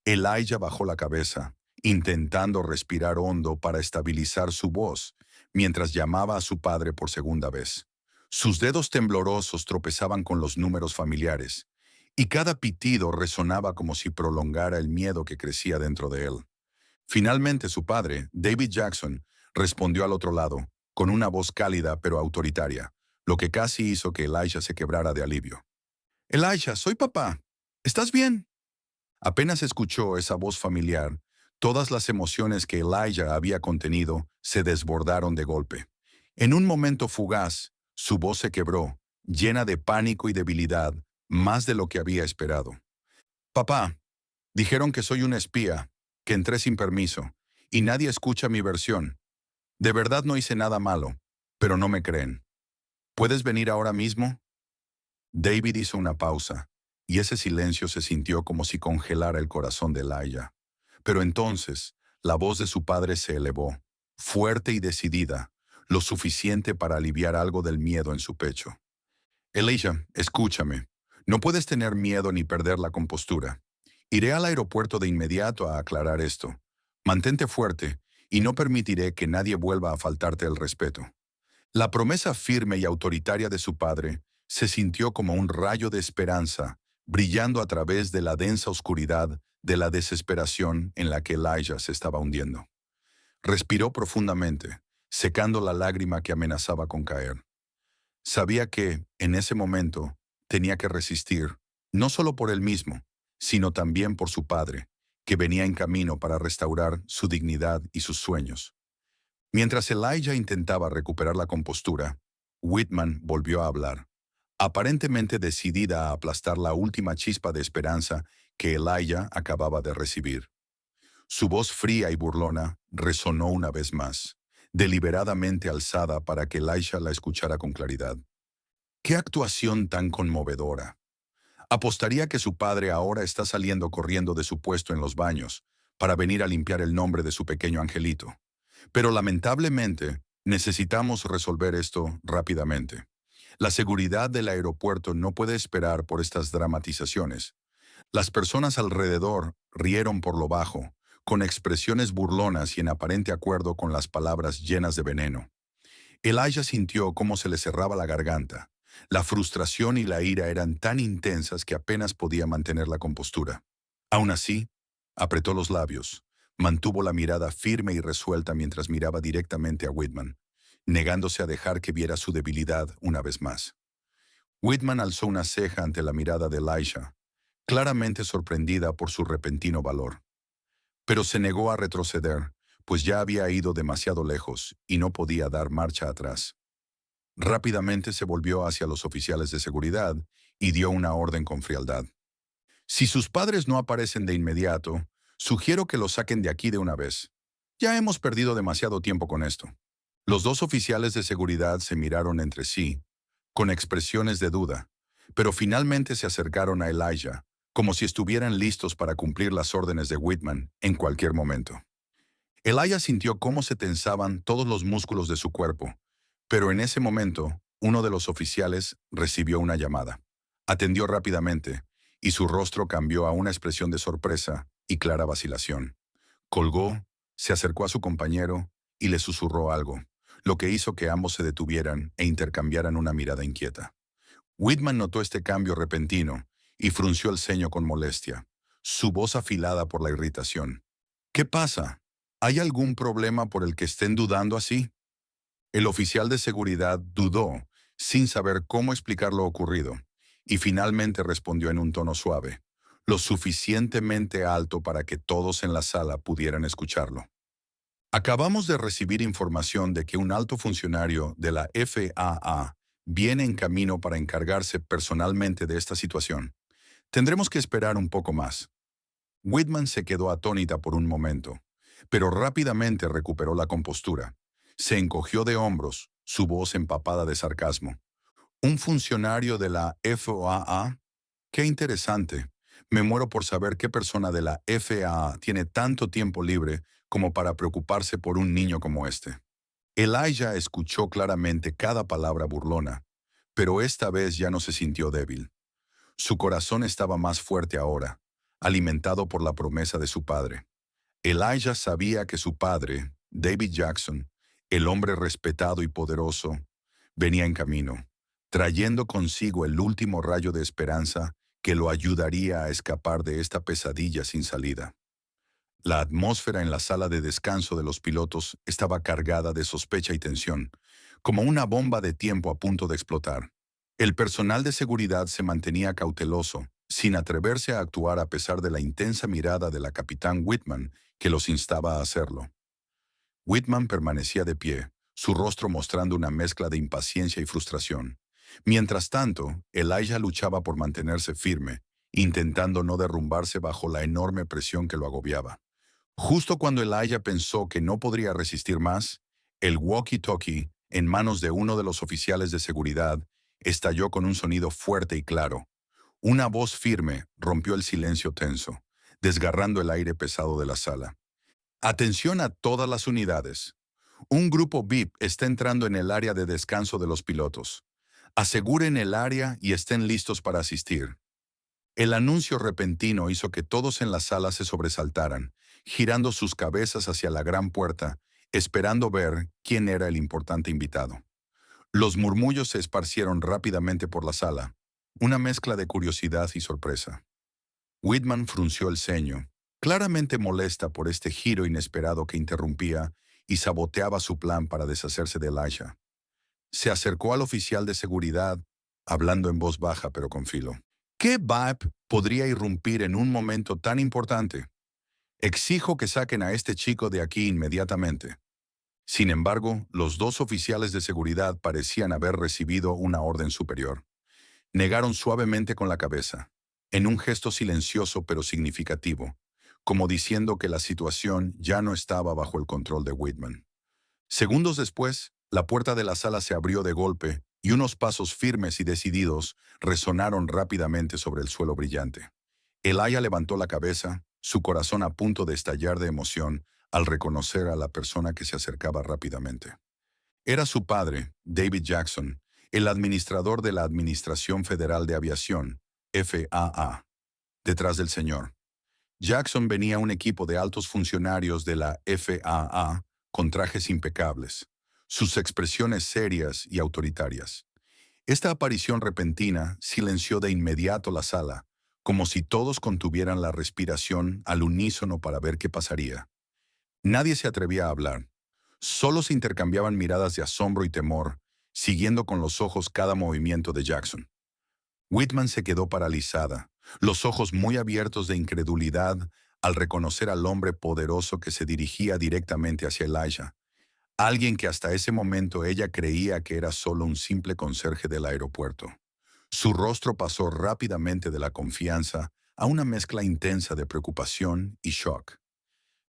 Speaker 1: Elijah bajó la cabeza, intentando respirar hondo para estabilizar su voz, mientras llamaba a su padre por segunda vez. Sus dedos temblorosos tropezaban con los números familiares, y cada pitido resonaba como si prolongara el miedo que crecía dentro de él. Finalmente su padre, David Jackson, respondió al otro lado, con una voz cálida pero autoritaria, lo que casi hizo que Elijah se quebrara de alivio. Elijah, soy papá. ¿Estás bien? Apenas escuchó esa voz familiar, todas las emociones que Elijah había contenido se desbordaron de golpe. En un momento fugaz, su voz se quebró, llena de pánico y debilidad, más de lo que había esperado. Papá, dijeron que soy un espía, que entré sin permiso, y nadie escucha mi versión. De verdad no hice nada malo, pero no me creen. ¿Puedes venir ahora mismo? David hizo una pausa, y ese silencio se sintió como si congelara el corazón de Elijah. Pero entonces, la voz de su padre se elevó, fuerte y decidida, lo suficiente para aliviar algo del miedo en su pecho. Elijah, escúchame. No puedes tener miedo ni perder la compostura. Iré al aeropuerto de inmediato a aclarar esto. Mantente fuerte y no permitiré que nadie vuelva a faltarte el respeto. La promesa firme y autoritaria de su padre se sintió como un rayo de esperanza, brillando a través de la densa oscuridad de la desesperación en la que Elijah se estaba hundiendo. Respiró profundamente, secando la lágrima que amenazaba con caer. Sabía que, en ese momento, tenía que resistir, no solo por él mismo, sino también por su padre, que venía en camino para restaurar su dignidad y sus sueños. Mientras Elijah intentaba recuperar la compostura, Whitman volvió a hablar, aparentemente decidida a aplastar la última chispa de esperanza que Elijah acababa de recibir. Su voz fría y burlona resonó una vez más, deliberadamente alzada para que Elijah la escuchara con claridad. ¡Qué actuación tan conmovedora! Apostaría que su padre ahora está saliendo corriendo de su puesto en los baños para venir a limpiar el nombre de su pequeño angelito. Pero lamentablemente, necesitamos resolver esto rápidamente. La seguridad del aeropuerto no puede esperar por estas dramatizaciones. Las personas alrededor rieron por lo bajo, con expresiones burlonas y en aparente acuerdo con las palabras llenas de veneno. Elijah sintió cómo se le cerraba la garganta. La frustración y la ira eran tan intensas que apenas podía mantener la compostura. Aún así, apretó los labios, mantuvo la mirada firme y resuelta mientras miraba directamente a Whitman, negándose a dejar que viera su debilidad una vez más. Whitman alzó una ceja ante la mirada de Elijah, claramente sorprendida por su repentino valor. Pero se negó a retroceder, pues ya había ido demasiado lejos y no podía dar marcha atrás. Rápidamente se volvió hacia los oficiales de seguridad y dio una orden con frialdad. Si sus padres no aparecen de inmediato, sugiero que los saquen de aquí de una vez. Ya hemos perdido demasiado tiempo con esto. Los dos oficiales de seguridad se miraron entre sí, con expresiones de duda, pero finalmente se acercaron a Elijah, como si estuvieran listos para cumplir las órdenes de Whitman en cualquier momento. Elijah sintió cómo se tensaban todos los músculos de su cuerpo, pero en ese momento, uno de los oficiales recibió una llamada. Atendió rápidamente, y su rostro cambió a una expresión de sorpresa y clara vacilación. Colgó, se acercó a su compañero y le susurró algo, lo que hizo que ambos se detuvieran e intercambiaran una mirada inquieta. Whitman notó este cambio repentino y frunció el ceño con molestia, su voz afilada por la irritación. ¿Qué pasa? ¿Hay algún problema por el que estén dudando así? El oficial de seguridad dudó, sin saber cómo explicar lo ocurrido, y finalmente respondió en un tono suave, lo suficientemente alto para que todos en la sala pudieran escucharlo. Acabamos de recibir información de que un alto funcionario de la FAA viene en camino para encargarse personalmente de esta situación. Tendremos que esperar un poco más. Whitman se quedó atónita por un momento, pero rápidamente recuperó la compostura. Se encogió de hombros, su voz empapada de sarcasmo. ¿Un funcionario de la FAA? ¡Qué interesante! Me muero por saber qué persona de la FAA tiene tanto tiempo libre como para preocuparse por un niño como este. Elijah escuchó claramente cada palabra burlona, pero esta vez ya no se sintió débil. Su corazón estaba más fuerte ahora, alimentado por la promesa de su padre. Elijah sabía que su padre, David Jackson, el hombre respetado y poderoso, venía en camino, trayendo consigo el último rayo de esperanza que lo ayudaría a escapar de esta pesadilla sin salida. La atmósfera en la sala de descanso de los pilotos estaba cargada de sospecha y tensión, como una bomba de tiempo a punto de explotar. El personal de seguridad se mantenía cauteloso, sin atreverse a actuar a pesar de la intensa mirada de la capitán Whitman, que los instaba a hacerlo. Whitman permanecía de pie, su rostro mostrando una mezcla de impaciencia y frustración. Mientras tanto, Elijah luchaba por mantenerse firme, intentando no derrumbarse bajo la enorme presión que lo agobiaba. Justo cuando Elijah pensó que no podría resistir más, el walkie-talkie, en manos de uno de los oficiales de seguridad, estalló con un sonido fuerte y claro. Una voz firme rompió el silencio tenso, desgarrando el aire pesado de la sala. Atención a todas las unidades. Un grupo VIP está entrando en el área de descanso de los pilotos. Aseguren el área y estén listos para asistir. El anuncio repentino hizo que todos en la sala se sobresaltaran, girando sus cabezas hacia la gran puerta, esperando ver quién era el importante invitado. Los murmullos se esparcieron rápidamente por la sala, una mezcla de curiosidad y sorpresa. Whitman frunció el ceño, claramente molesta por este giro inesperado que interrumpía y saboteaba su plan para deshacerse de Elijah. Se acercó al oficial de seguridad, hablando en voz baja pero con filo. ¿Qué vibe podría irrumpir en un momento tan importante? Exijo que saquen a este chico de aquí inmediatamente. Sin embargo, los dos oficiales de seguridad parecían haber recibido una orden superior. Negaron suavemente con la cabeza, en un gesto silencioso pero significativo, como diciendo que la situación ya no estaba bajo el control de Whitman. Segundos después, la puerta de la sala se abrió de golpe y unos pasos firmes y decididos resonaron rápidamente sobre el suelo brillante. Elijah levantó la cabeza, su corazón a punto de estallar de emoción al reconocer a la persona que se acercaba rápidamente. Era su padre, David Jackson, el administrador de la Administración Federal de Aviación, FAA. Detrás del señor Jackson venía un equipo de altos funcionarios de la FAA con trajes impecables, sus expresiones serias y autoritarias. Esta aparición repentina silenció de inmediato la sala, como si todos contuvieran la respiración al unísono para ver qué pasaría. Nadie se atrevía a hablar. Solo se intercambiaban miradas de asombro y temor, siguiendo con los ojos cada movimiento de Jackson. Whitman se quedó paralizada, los ojos muy abiertos de incredulidad al reconocer al hombre poderoso que se dirigía directamente hacia Elijah, alguien que hasta ese momento ella creía que era solo un simple conserje del aeropuerto. Su rostro pasó rápidamente de la confianza a una mezcla intensa de preocupación y shock.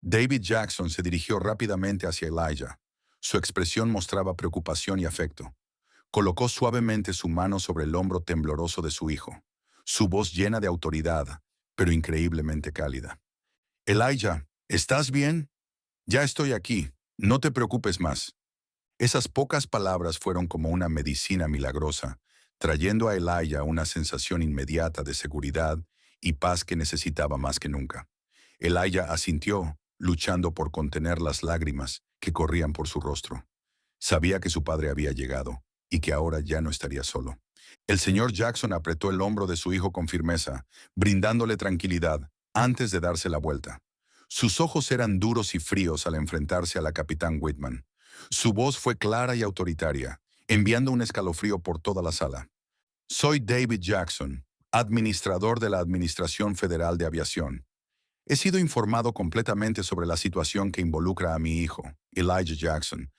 Speaker 1: David Jackson se dirigió rápidamente hacia Elijah. Su expresión mostraba preocupación y afecto. Colocó suavemente su mano sobre el hombro tembloroso de su hijo, su voz llena de autoridad, pero increíblemente cálida. Elijah, ¿estás bien? Ya estoy aquí, no te preocupes más. Esas pocas palabras fueron como una medicina milagrosa, trayendo a Elijah una sensación inmediata de seguridad y paz que necesitaba más que nunca. Elijah asintió, luchando por contener las lágrimas que corrían por su rostro. Sabía que su padre había llegado y que ahora ya no estaría solo. El señor Jackson apretó el hombro de su hijo con firmeza, brindándole tranquilidad antes de darse la vuelta. Sus ojos eran duros y fríos al enfrentarse a la capitán Whitman. Su voz fue clara y autoritaria, enviando un escalofrío por toda la sala. Soy David Jackson, administrador de la Administración Federal de Aviación. He sido informado completamente sobre la situación que involucra a mi hijo, Elijah Jackson,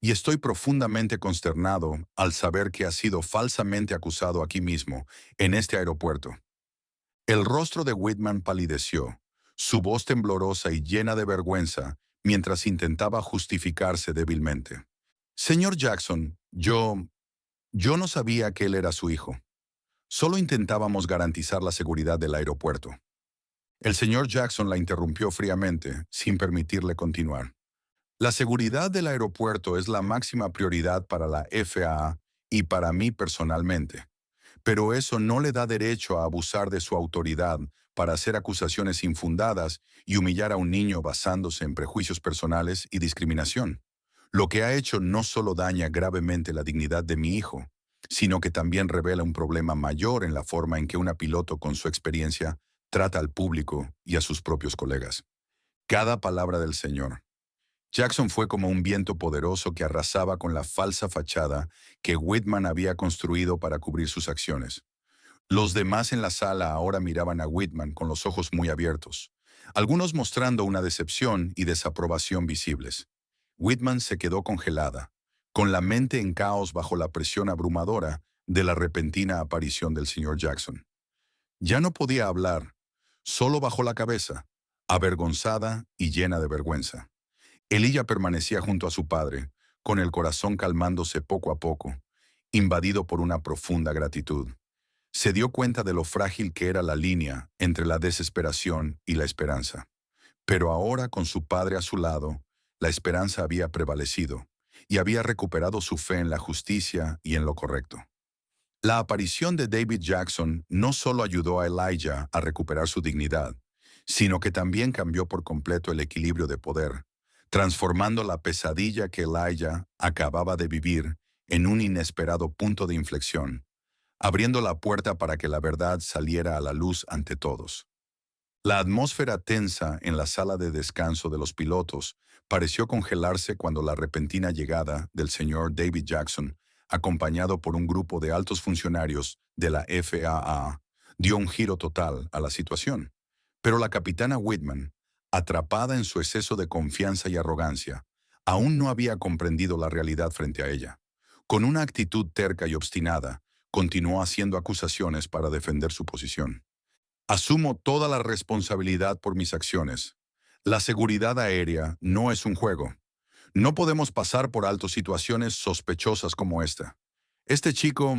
Speaker 1: y estoy profundamente consternado al saber que ha sido falsamente acusado aquí mismo, en este aeropuerto. El rostro de Whitman palideció, su voz temblorosa y llena de vergüenza, mientras intentaba justificarse débilmente. Señor Jackson, yo no sabía que él era su hijo. Solo intentábamos garantizar la seguridad del aeropuerto. El señor Jackson la interrumpió fríamente, sin permitirle continuar. La seguridad del aeropuerto es la máxima prioridad para la FAA y para mí personalmente, pero eso no le da derecho a abusar de su autoridad para hacer acusaciones infundadas y humillar a un niño basándose en prejuicios personales y discriminación. Lo que ha hecho no solo daña gravemente la dignidad de mi hijo, sino que también revela un problema mayor en la forma en que una piloto con su experiencia trata al público y a sus propios colegas. Cada palabra del señor Jackson fue como un viento poderoso que arrasaba con la falsa fachada que Whitman había construido para cubrir sus acciones. Los demás en la sala ahora miraban a Whitman con los ojos muy abiertos, algunos mostrando una decepción y desaprobación visibles. Whitman se quedó congelada, con la mente en caos bajo la presión abrumadora de la repentina aparición del señor Jackson. Ya no podía hablar, solo bajó la cabeza, avergonzada y llena de vergüenza. Elijah permanecía junto a su padre, con el corazón calmándose poco a poco, invadido por una profunda gratitud. Se dio cuenta de lo frágil que era la línea entre la desesperación y la esperanza. Pero ahora, con su padre a su lado, la esperanza había prevalecido y había recuperado su fe en la justicia y en lo correcto. La aparición de David Jackson no solo ayudó a Elijah a recuperar su dignidad, sino que también cambió por completo el equilibrio de poder, transformando la pesadilla que Elijah acababa de vivir en un inesperado punto de inflexión, abriendo la puerta para que la verdad saliera a la luz ante todos. La atmósfera tensa en la sala de descanso de los pilotos pareció congelarse cuando la repentina llegada del señor David Jackson, acompañado por un grupo de altos funcionarios de la FAA, dio un giro total a la situación. Pero la capitana Whitman, atrapada en su exceso de confianza y arrogancia, aún no había comprendido la realidad frente a ella. Con una actitud terca y obstinada, continuó haciendo acusaciones para defender su posición. Asumo toda la responsabilidad por mis acciones. La seguridad aérea no es un juego. No podemos pasar por alto situaciones sospechosas como esta. Este chico...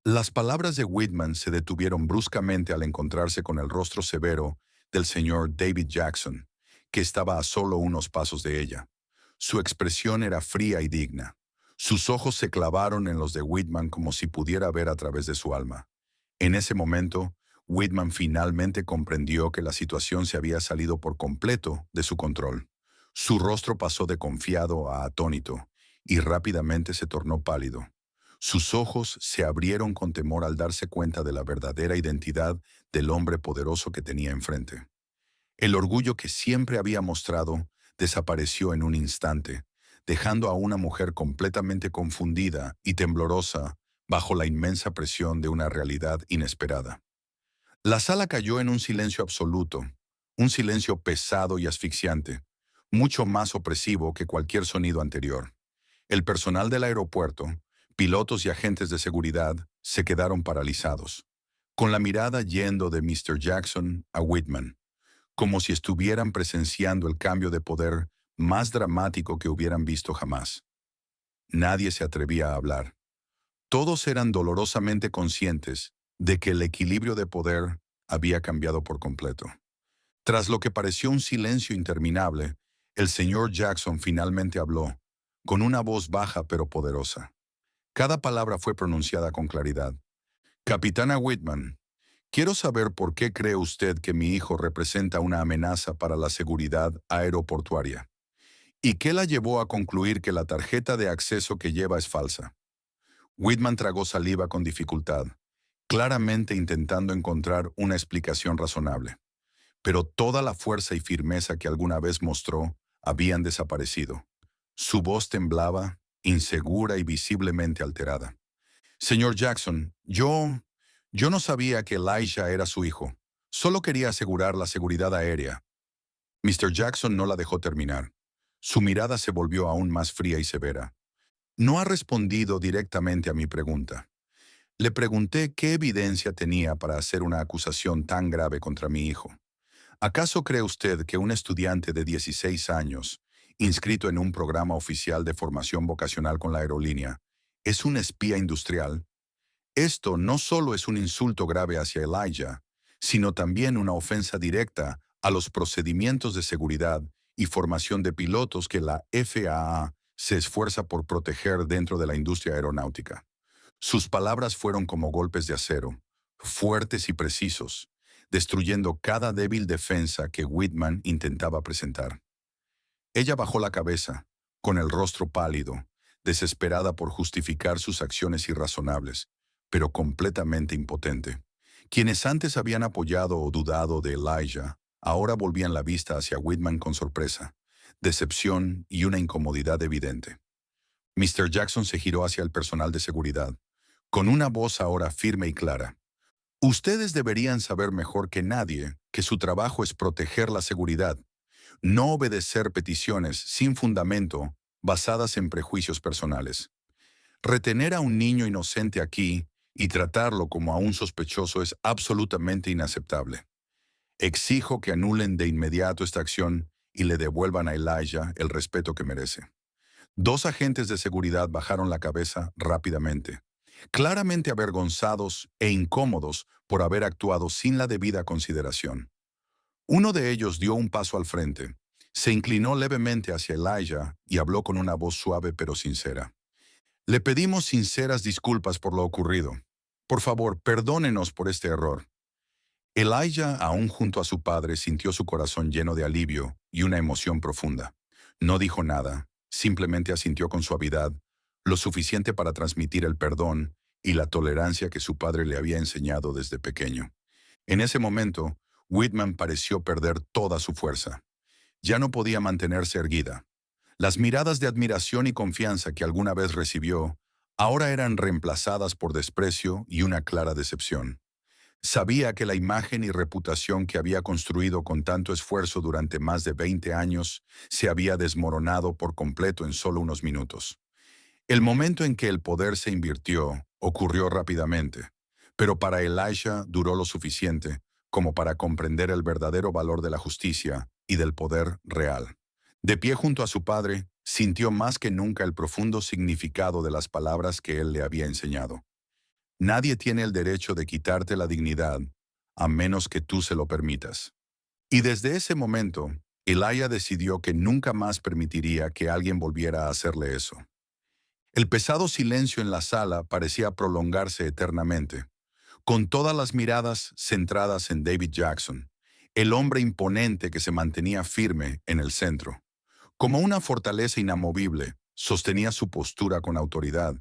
Speaker 1: Las palabras de Whitman se detuvieron bruscamente al encontrarse con el rostro severo del señor David Jackson, que estaba a solo unos pasos de ella. Su expresión era fría y digna. Sus ojos se clavaron en los de Whitman como si pudiera ver a través de su alma. En ese momento, Whitman finalmente comprendió que la situación se había salido por completo de su control. Su rostro pasó de confiado a atónito y rápidamente se tornó pálido. Sus ojos se abrieron con temor al darse cuenta de la verdadera identidad del hombre poderoso que tenía enfrente. El orgullo que siempre había mostrado desapareció en un instante, dejando a una mujer completamente confundida y temblorosa bajo la inmensa presión de una realidad inesperada. La sala cayó en un silencio absoluto, un silencio pesado y asfixiante, mucho más opresivo que cualquier sonido anterior. El personal del aeropuerto, pilotos y agentes de seguridad, se quedaron paralizados, con la mirada yendo de Mr. Jackson a Whitman, como si estuvieran presenciando el cambio de poder más dramático que hubieran visto jamás. Nadie se atrevía a hablar. Todos eran dolorosamente conscientes de que el equilibrio de poder había cambiado por completo. Tras lo que pareció un silencio interminable, el señor Jackson finalmente habló, con una voz baja pero poderosa. Cada palabra fue pronunciada con claridad. Capitana Whitman, quiero saber por qué cree usted que mi hijo representa una amenaza para la seguridad aeroportuaria. ¿Y qué la llevó a concluir que la tarjeta de acceso que lleva es falsa? Whitman tragó saliva con dificultad, claramente intentando encontrar una explicación razonable. Pero toda la fuerza y firmeza que alguna vez mostró habían desaparecido. Su voz temblaba, insegura y visiblemente alterada. Señor Jackson, yo no sabía que Elijah era su hijo. Solo quería asegurar la seguridad aérea. Mr. Jackson no la dejó terminar. Su mirada se volvió aún más fría y severa. No ha respondido directamente a mi pregunta. Le pregunté qué evidencia tenía para hacer una acusación tan grave contra mi hijo. ¿Acaso cree usted que un estudiante de 16 años, inscrito en un programa oficial de formación vocacional con la aerolínea, es un espía industrial? Esto no solo es un insulto grave hacia Elijah, sino también una ofensa directa a los procedimientos de seguridad y formación de pilotos que la FAA se esfuerza por proteger dentro de la industria aeronáutica. Sus palabras fueron como golpes de acero, fuertes y precisos, destruyendo cada débil defensa que Whitman intentaba presentar. Ella bajó la cabeza, con el rostro pálido, desesperada por justificar sus acciones irrazonables, pero completamente impotente. Quienes antes habían apoyado o dudado de Elijah, ahora volvían la vista hacia Whitman con sorpresa, decepción y una incomodidad evidente. Mr. Jackson se giró hacia el personal de seguridad, con una voz ahora firme y clara. Ustedes deberían saber mejor que nadie que su trabajo es proteger la seguridad, no obedecer peticiones sin fundamento basadas en prejuicios personales. Retener a un niño inocente aquí y tratarlo como a un sospechoso es absolutamente inaceptable. Exijo que anulen de inmediato esta acción y le devuelvan a Elijah el respeto que merece. Dos agentes de seguridad bajaron la cabeza rápidamente, claramente avergonzados e incómodos por haber actuado sin la debida consideración. Uno de ellos dio un paso al frente, se inclinó levemente hacia Elijah y habló con una voz suave pero sincera. Le pedimos sinceras disculpas por lo ocurrido. Por favor, perdónenos por este error. Elijah, aún junto a su padre, sintió su corazón lleno de alivio y una emoción profunda. No dijo nada, simplemente asintió con suavidad, lo suficiente para transmitir el perdón y la tolerancia que su padre le había enseñado desde pequeño. En ese momento, Whitman pareció perder toda su fuerza. Ya no podía mantenerse erguida. Las miradas de admiración y confianza que alguna vez recibió, ahora eran reemplazadas por desprecio y una clara decepción. Sabía que la imagen y reputación que había construido con tanto esfuerzo durante más de 20 años se había desmoronado por completo en solo unos minutos. El momento en que el poder se invirtió ocurrió rápidamente, pero para Elisha duró lo suficiente como para comprender el verdadero valor de la justicia y del poder real. De pie junto a su padre, sintió más que nunca el profundo significado de las palabras que él le había enseñado. Nadie tiene el derecho de quitarte la dignidad, a menos que tú se lo permitas. Y desde ese momento, Elijah decidió que nunca más permitiría que alguien volviera a hacerle eso. El pesado silencio en la sala parecía prolongarse eternamente, con todas las miradas centradas en David Jackson, el hombre imponente que se mantenía firme en el centro. Como una fortaleza inamovible, sostenía su postura con autoridad,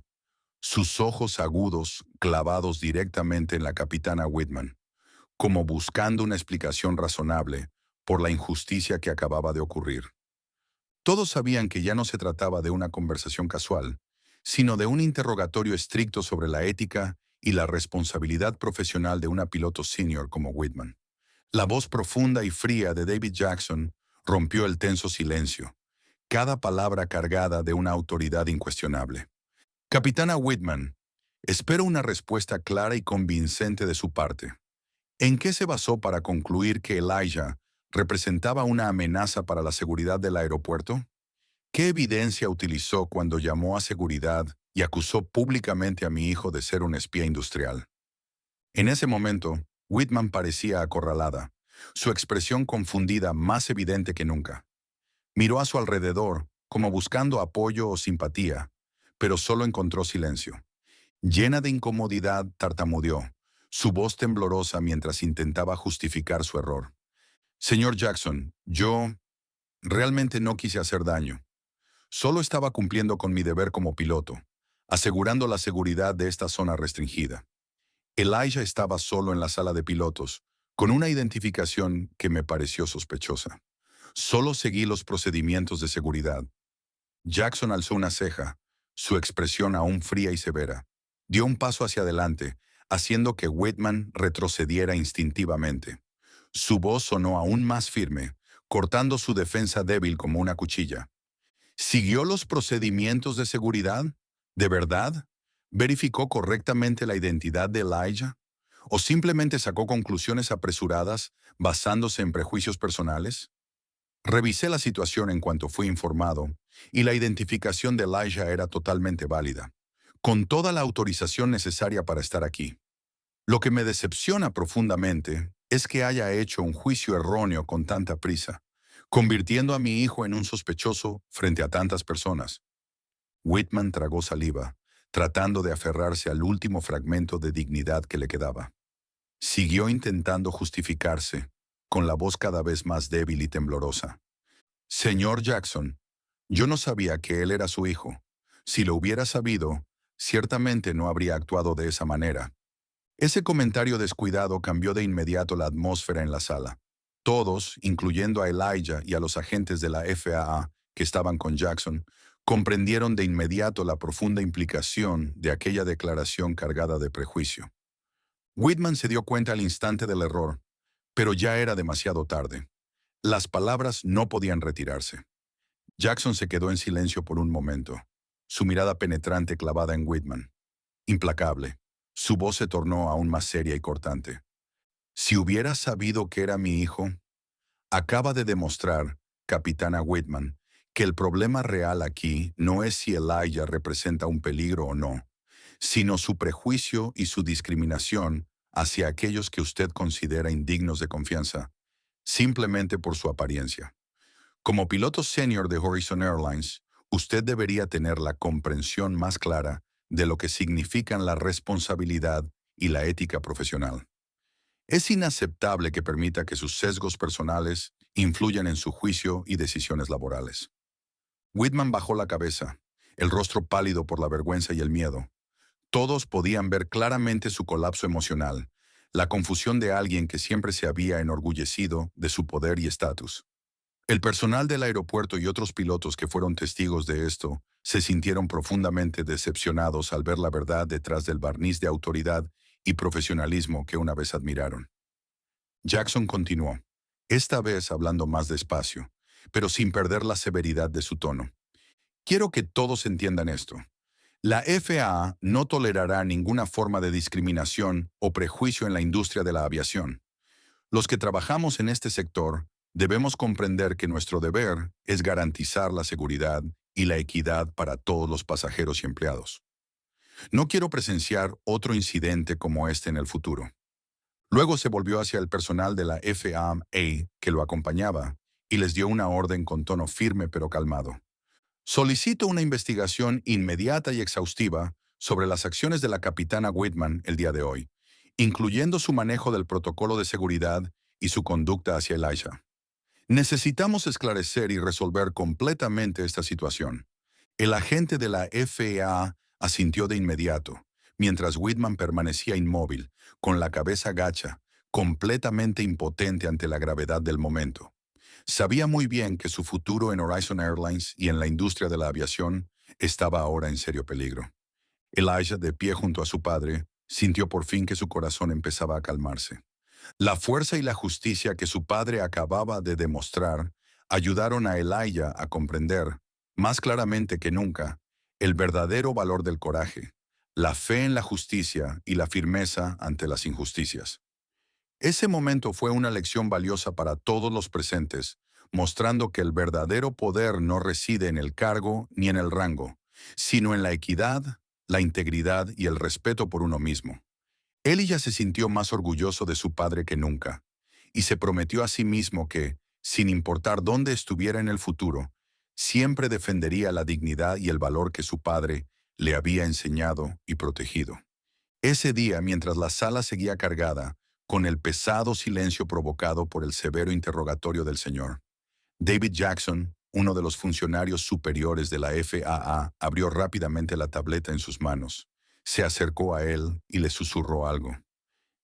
Speaker 1: sus ojos agudos clavados directamente en la capitana Whitman, como buscando una explicación razonable por la injusticia que acababa de ocurrir. Todos sabían que ya no se trataba de una conversación casual, sino de un interrogatorio estricto sobre la ética y la responsabilidad profesional de una piloto senior como Whitman. La voz profunda y fría de David Jackson rompió el tenso silencio, cada palabra cargada de una autoridad incuestionable. Capitana Whitman, espero una respuesta clara y convincente de su parte. ¿En qué se basó para concluir que Elijah representaba una amenaza para la seguridad del aeropuerto? ¿Qué evidencia utilizó cuando llamó a seguridad y acusó públicamente a mi hijo de ser un espía industrial? En ese momento, Whitman parecía acorralada, su expresión confundida más evidente que nunca. Miró a su alrededor, como buscando apoyo o simpatía, pero solo encontró silencio. Llena de incomodidad, tartamudeó, su voz temblorosa mientras intentaba justificar su error. Señor Jackson, yo realmente no quise hacer daño. Solo estaba cumpliendo con mi deber como piloto, asegurando la seguridad de esta zona restringida. Elijah estaba solo en la sala de pilotos, con una identificación que me pareció sospechosa. Solo seguí los procedimientos de seguridad. Jackson alzó una ceja, su expresión aún fría y severa. Dio un paso hacia adelante, haciendo que Whitman retrocediera instintivamente. Su voz sonó aún más firme, cortando su defensa débil como una cuchilla. ¿Siguió los procedimientos de seguridad? ¿De verdad? ¿Verificó correctamente la identidad de Elijah? ¿O simplemente sacó conclusiones apresuradas basándose en prejuicios personales? Revisé la situación en cuanto fui informado, y la identificación de Elijah era totalmente válida, con toda la autorización necesaria para estar aquí. Lo que me decepciona profundamente es que haya hecho un juicio erróneo con tanta prisa, convirtiendo a mi hijo en un sospechoso frente a tantas personas. Whitman tragó saliva, tratando de aferrarse al último fragmento de dignidad que le quedaba. Siguió intentando justificarse, con la voz cada vez más débil y temblorosa. Señor Jackson, yo no sabía que él era su hijo. Si lo hubiera sabido, ciertamente no habría actuado de esa manera. Ese comentario descuidado cambió de inmediato la atmósfera en la sala. Todos, incluyendo a Elijah y a los agentes de la FAA que estaban con Jackson, comprendieron de inmediato la profunda implicación de aquella declaración cargada de prejuicio. Whitman se dio cuenta al instante del error, pero ya era demasiado tarde. Las palabras no podían retirarse. Jackson se quedó en silencio por un momento, su mirada penetrante clavada en Whitman. Implacable. Su voz se tornó aún más seria y cortante. Si hubiera sabido que era mi hijo, acaba de demostrar, capitana Whitman, que el problema real aquí no es si Elijah representa un peligro o no, sino su prejuicio y su discriminación hacia aquellos que usted considera indignos de confianza, simplemente por su apariencia. Como piloto senior de Horizon Airlines, usted debería tener la comprensión más clara de lo que significan la responsabilidad y la ética profesional. Es inaceptable que permita que sus sesgos personales influyan en su juicio y decisiones laborales. Whitman bajó la cabeza, el rostro pálido por la vergüenza y el miedo. Todos podían ver claramente su colapso emocional, la confusión de alguien que siempre se había enorgullecido de su poder y estatus. El personal del aeropuerto y otros pilotos que fueron testigos de esto se sintieron profundamente decepcionados al ver la verdad detrás del barniz de autoridad y profesionalismo que una vez admiraron. Jackson continuó, esta vez hablando más despacio, pero sin perder la severidad de su tono. Quiero que todos entiendan esto. La FAA no tolerará ninguna forma de discriminación o prejuicio en la industria de la aviación. Los que trabajamos en este sector debemos comprender que nuestro deber es garantizar la seguridad y la equidad para todos los pasajeros y empleados. No quiero presenciar otro incidente como este en el futuro. Luego se volvió hacia el personal de la FAA que lo acompañaba y les dio una orden con tono firme pero calmado. Solicito una investigación inmediata y exhaustiva sobre las acciones de la capitana Whitman el día de hoy, incluyendo su manejo del protocolo de seguridad y su conducta hacia Elijah. Necesitamos esclarecer y resolver completamente esta situación. El agente de la FAA asintió de inmediato, mientras Whitman permanecía inmóvil, con la cabeza gacha, completamente impotente ante la gravedad del momento. Sabía muy bien que su futuro en Horizon Airlines y en la industria de la aviación estaba ahora en serio peligro. Elijah, de pie junto a su padre, sintió por fin que su corazón empezaba a calmarse. La fuerza y la justicia que su padre acababa de demostrar ayudaron a Elijah a comprender, más claramente que nunca, el verdadero valor del coraje, la fe en la justicia y la firmeza ante las injusticias. Ese momento fue una lección valiosa para todos los presentes, mostrando que el verdadero poder no reside en el cargo ni en el rango, sino en la equidad, la integridad y el respeto por uno mismo. Él ya se sintió más orgulloso de su padre que nunca, y se prometió a sí mismo que, sin importar dónde estuviera en el futuro, siempre defendería la dignidad y el valor que su padre le había enseñado y protegido. Ese día, mientras la sala seguía cargada, con el pesado silencio provocado por el severo interrogatorio del señor, David Jackson, uno de los funcionarios superiores de la FAA, abrió rápidamente la tableta en sus manos. Se acercó a él y le susurró algo.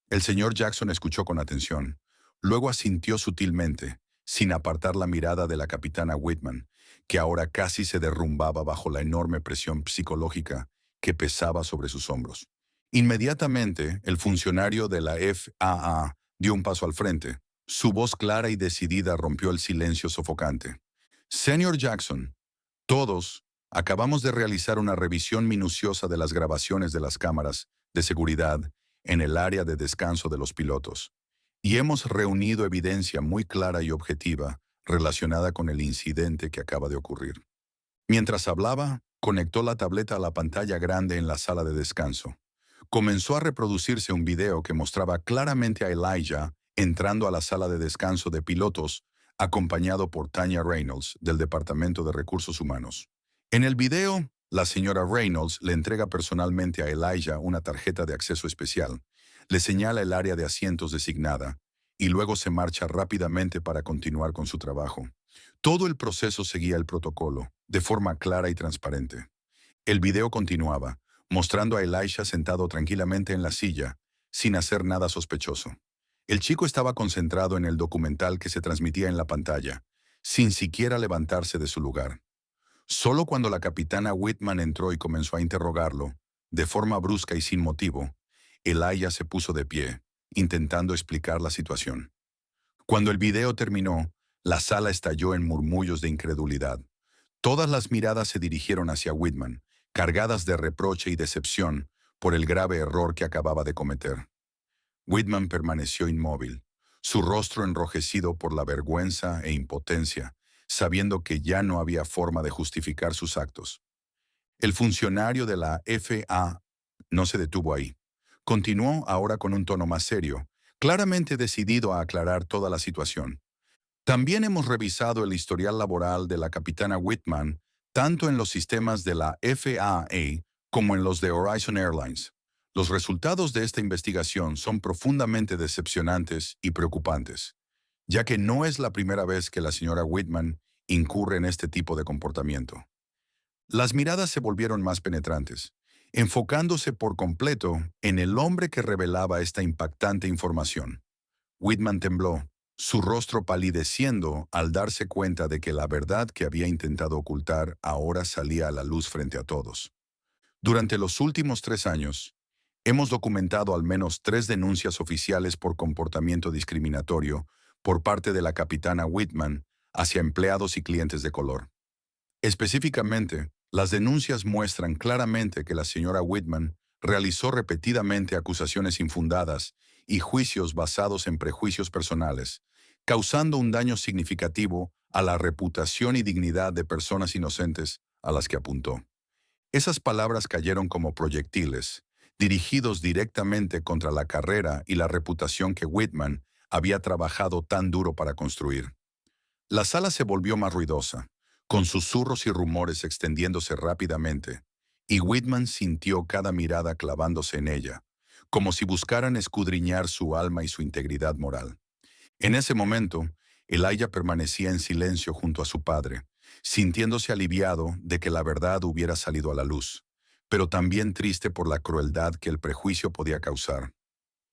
Speaker 1: El señor Jackson escuchó con atención. Luego asintió sutilmente, sin apartar la mirada de la capitana Whitman, que ahora casi se derrumbaba bajo la enorme presión psicológica que pesaba sobre sus hombros. Inmediatamente, el funcionario de la FAA dio un paso al frente. Su voz clara y decidida rompió el silencio sofocante. Señor Jackson, todos acabamos de realizar una revisión minuciosa de las grabaciones de las cámaras de seguridad en el área de descanso de los pilotos, y hemos reunido evidencia muy clara y objetiva relacionada con el incidente que acaba de ocurrir. Mientras hablaba, conectó la tableta a la pantalla grande en la sala de descanso. Comenzó a reproducirse un video que mostraba claramente a Elijah entrando a la sala de descanso de pilotos, acompañado por Tanya Reynolds, del Departamento de Recursos Humanos. En el video, la señora Reynolds le entrega personalmente a Elijah una tarjeta de acceso especial, le señala el área de asientos designada, y luego se marcha rápidamente para continuar con su trabajo. Todo el proceso seguía el protocolo, de forma clara y transparente. El video continuaba, mostrando a Elijah sentado tranquilamente en la silla, sin hacer nada sospechoso. El chico estaba concentrado en el documental que se transmitía en la pantalla, sin siquiera levantarse de su lugar. Solo cuando la capitana Whitman entró y comenzó a interrogarlo, de forma brusca y sin motivo, Elijah se puso de pie, intentando explicar la situación. Cuando el video terminó, la sala estalló en murmullos de incredulidad. Todas las miradas se dirigieron hacia Whitman, cargadas de reproche y decepción por el grave error que acababa de cometer. Whitman permaneció inmóvil, su rostro enrojecido por la vergüenza e impotencia, sabiendo que ya no había forma de justificar sus actos. El funcionario de la FAA no se detuvo ahí. Continuó ahora con un tono más serio, claramente decidido a aclarar toda la situación. También hemos revisado el historial laboral de la capitana Whitman, tanto en los sistemas de la FAA como en los de Horizon Airlines. Los resultados de esta investigación son profundamente decepcionantes y preocupantes, ya que no es la primera vez que la señora Whitman incurre en este tipo de comportamiento. Las miradas se volvieron más penetrantes, enfocándose por completo en el hombre que revelaba esta impactante información. Whitman tembló, su rostro palideciendo al darse cuenta de que la verdad que había intentado ocultar ahora salía a la luz frente a todos. Durante los últimos 3 años, hemos documentado al menos 3 denuncias oficiales por comportamiento discriminatorio por parte de la capitana Whitman hacia empleados y clientes de color. Específicamente, las denuncias muestran claramente que la señora Whitman realizó repetidamente acusaciones infundadas y juicios basados en prejuicios personales, causando un daño significativo a la reputación y dignidad de personas inocentes a las que apuntó. Esas palabras cayeron como proyectiles, dirigidos directamente contra la carrera y la reputación que Whitman había trabajado tan duro para construir. La sala se volvió más ruidosa, con susurros y rumores extendiéndose rápidamente, y Whitman sintió cada mirada clavándose en ella, como si buscaran escudriñar su alma y su integridad moral. En ese momento, Elijah permanecía en silencio junto a su padre, sintiéndose aliviado de que la verdad hubiera salido a la luz, pero también triste por la crueldad que el prejuicio podía causar.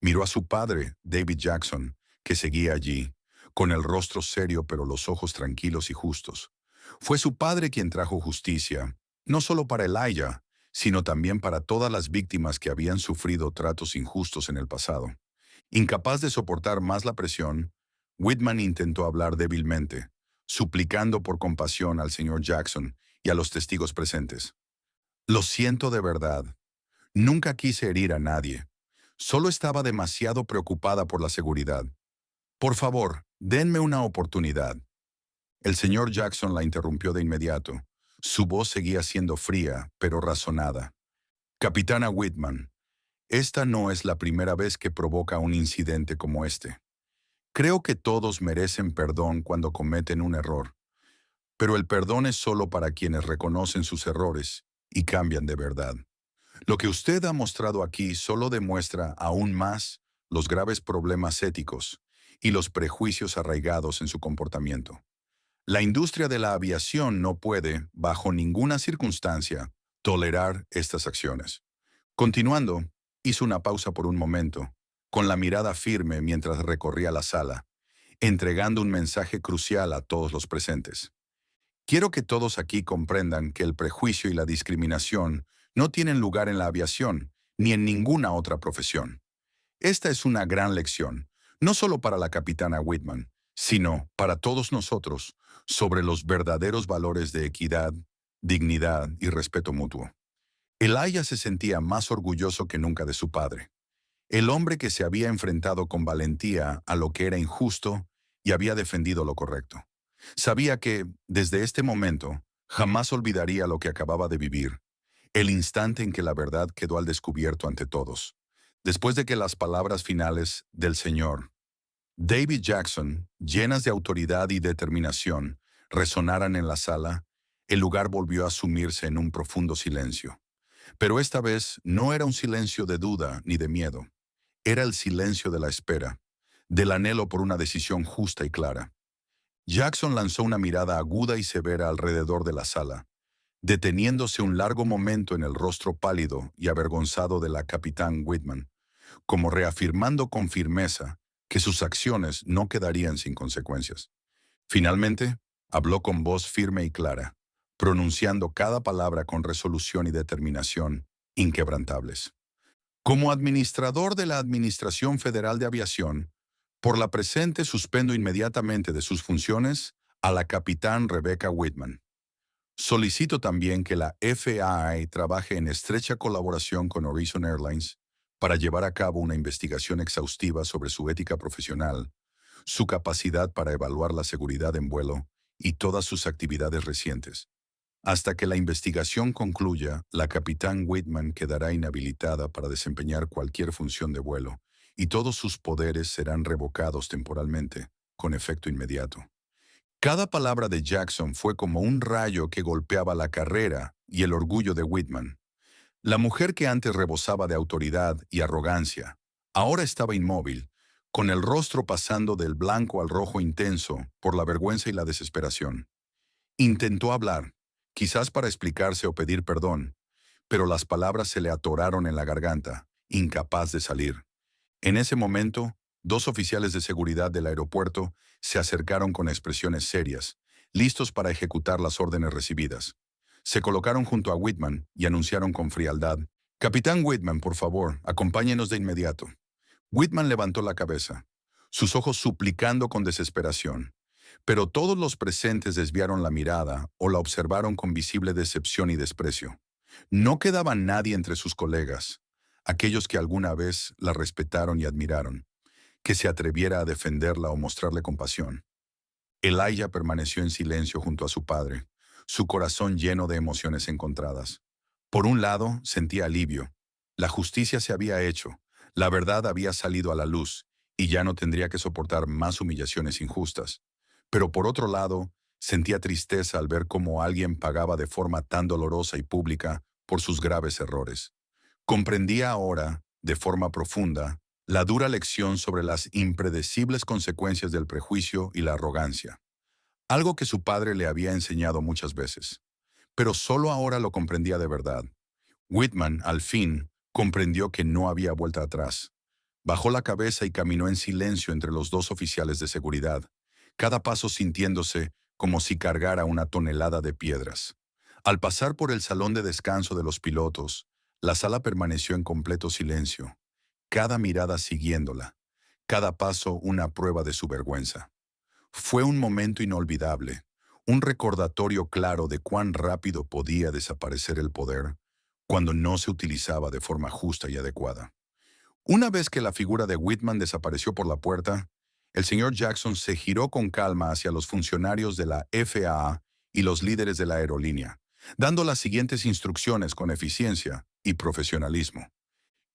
Speaker 1: Miró a su padre, David Jackson, que seguía allí, con el rostro serio pero los ojos tranquilos y justos. Fue su padre quien trajo justicia, no solo para Elijah, sino también para todas las víctimas que habían sufrido tratos injustos en el pasado. Incapaz de soportar más la presión, Whitman intentó hablar débilmente, suplicando por compasión al señor Jackson y a los testigos presentes. Lo siento de verdad. Nunca quise herir a nadie. Solo estaba demasiado preocupada por la seguridad. Por favor, denme una oportunidad. El señor Jackson la interrumpió de inmediato. Su voz seguía siendo fría, pero razonada. Capitana Whitman, esta no es la primera vez que provoca un incidente como este. Creo que todos merecen perdón cuando cometen un error, pero el perdón es solo para quienes reconocen sus errores y cambian de verdad. Lo que usted ha mostrado aquí solo demuestra aún más los graves problemas éticos y los prejuicios arraigados en su comportamiento. La industria de la aviación no puede, bajo ninguna circunstancia, tolerar estas acciones. Continuando, hizo una pausa por un momento, con la mirada firme mientras recorría la sala, entregando un mensaje crucial a todos los presentes. Quiero que todos aquí comprendan que el prejuicio y la discriminación no tienen lugar en la aviación, ni en ninguna otra profesión. Esta es una gran lección, no solo para la capitana Whitman, sino para todos nosotros, sobre los verdaderos valores de equidad, dignidad y respeto mutuo. Elijah se sentía más orgulloso que nunca de su padre, el hombre que se había enfrentado con valentía a lo que era injusto y había defendido lo correcto. Sabía que, desde este momento, jamás olvidaría lo que acababa de vivir, el instante en que la verdad quedó al descubierto ante todos. Después de que las palabras finales del señor David Jackson, llenas de autoridad y determinación, resonaran en la sala, el lugar volvió a sumirse en un profundo silencio. Pero esta vez no era un silencio de duda ni de miedo. Era el silencio de la espera, del anhelo por una decisión justa y clara. Jackson lanzó una mirada aguda y severa alrededor de la sala, deteniéndose un largo momento en el rostro pálido y avergonzado de la capitán Whitman, como reafirmando con firmeza que sus acciones no quedarían sin consecuencias. Finalmente, habló con voz firme y clara, pronunciando cada palabra con resolución y determinación inquebrantables. Como administrador de la Administración Federal de Aviación, por la presente suspendo inmediatamente de sus funciones a la capitán Rebecca Whitman. Solicito también que la FAA trabaje en estrecha colaboración con Horizon Airlines para llevar a cabo una investigación exhaustiva sobre su ética profesional, su capacidad para evaluar la seguridad en vuelo y todas sus actividades recientes. Hasta que la investigación concluya, la capitán Whitman quedará inhabilitada para desempeñar cualquier función de vuelo y todos sus poderes serán revocados temporalmente, con efecto inmediato. Cada palabra de Jackson fue como un rayo que golpeaba la carrera y el orgullo de Whitman. La mujer que antes rebosaba de autoridad y arrogancia, ahora estaba inmóvil, con el rostro pasando del blanco al rojo intenso por la vergüenza y la desesperación. Intentó hablar, quizás para explicarse o pedir perdón, pero las palabras se le atoraron en la garganta, incapaz de salir. En ese momento, dos oficiales de seguridad del aeropuerto se acercaron con expresiones serias, listos para ejecutar las órdenes recibidas. Se colocaron junto a Whitman y anunciaron con frialdad: «Capitán Whitman, por favor, acompáñenos de inmediato». Whitman levantó la cabeza, sus ojos suplicando con desesperación. Pero todos los presentes desviaron la mirada o la observaron con visible decepción y desprecio. No quedaba nadie entre sus colegas, aquellos que alguna vez la respetaron y admiraron, que se atreviera a defenderla o mostrarle compasión. Elijah permaneció en silencio junto a su padre, su corazón lleno de emociones encontradas. Por un lado, sentía alivio. La justicia se había hecho, la verdad había salido a la luz, y ya no tendría que soportar más humillaciones injustas. Pero por otro lado, sentía tristeza al ver cómo alguien pagaba de forma tan dolorosa y pública por sus graves errores. Comprendía ahora, de forma profunda, la dura lección sobre las impredecibles consecuencias del prejuicio y la arrogancia, algo que su padre le había enseñado muchas veces. Pero solo ahora lo comprendía de verdad. Whitman, al fin, comprendió que no había vuelta atrás. Bajó la cabeza y caminó en silencio entre los dos oficiales de seguridad, cada paso sintiéndose como si cargara una tonelada de piedras. Al pasar por el salón de descanso de los pilotos, la sala permaneció en completo silencio, cada mirada siguiéndola, cada paso una prueba de su vergüenza. Fue un momento inolvidable, un recordatorio claro de cuán rápido podía desaparecer el poder cuando no se utilizaba de forma justa y adecuada. Una vez que la figura de Whitman desapareció por la puerta, el señor Jackson se giró con calma hacia los funcionarios de la FAA y los líderes de la aerolínea, dando las siguientes instrucciones con eficiencia y profesionalismo.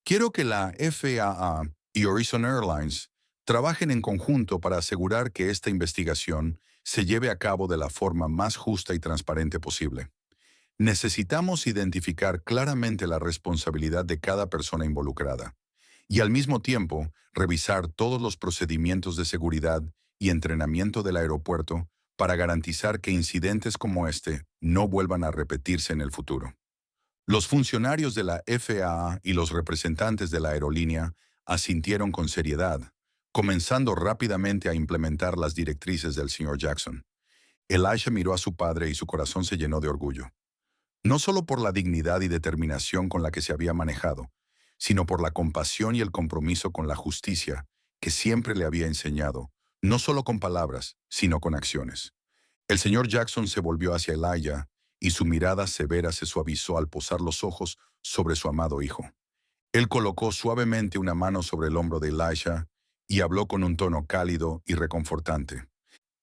Speaker 1: Quiero que la FAA y Horizon Airlines trabajen en conjunto para asegurar que esta investigación se lleve a cabo de la forma más justa y transparente posible. Necesitamos identificar claramente la responsabilidad de cada persona involucrada y al mismo tiempo revisar todos los procedimientos de seguridad y entrenamiento del aeropuerto para garantizar que incidentes como este no vuelvan a repetirse en el futuro. Los funcionarios de la FAA y los representantes de la aerolínea asintieron con seriedad, comenzando rápidamente a implementar las directrices del señor Jackson. Elisha miró a su padre y su corazón se llenó de orgullo, no solo por la dignidad y determinación con la que se había manejado, sino por la compasión y el compromiso con la justicia que siempre le había enseñado, no solo con palabras, sino con acciones. El señor Jackson se volvió hacia Elijah y su mirada severa se suavizó al posar los ojos sobre su amado hijo. Él colocó suavemente una mano sobre el hombro de Elisha y habló con un tono cálido y reconfortante.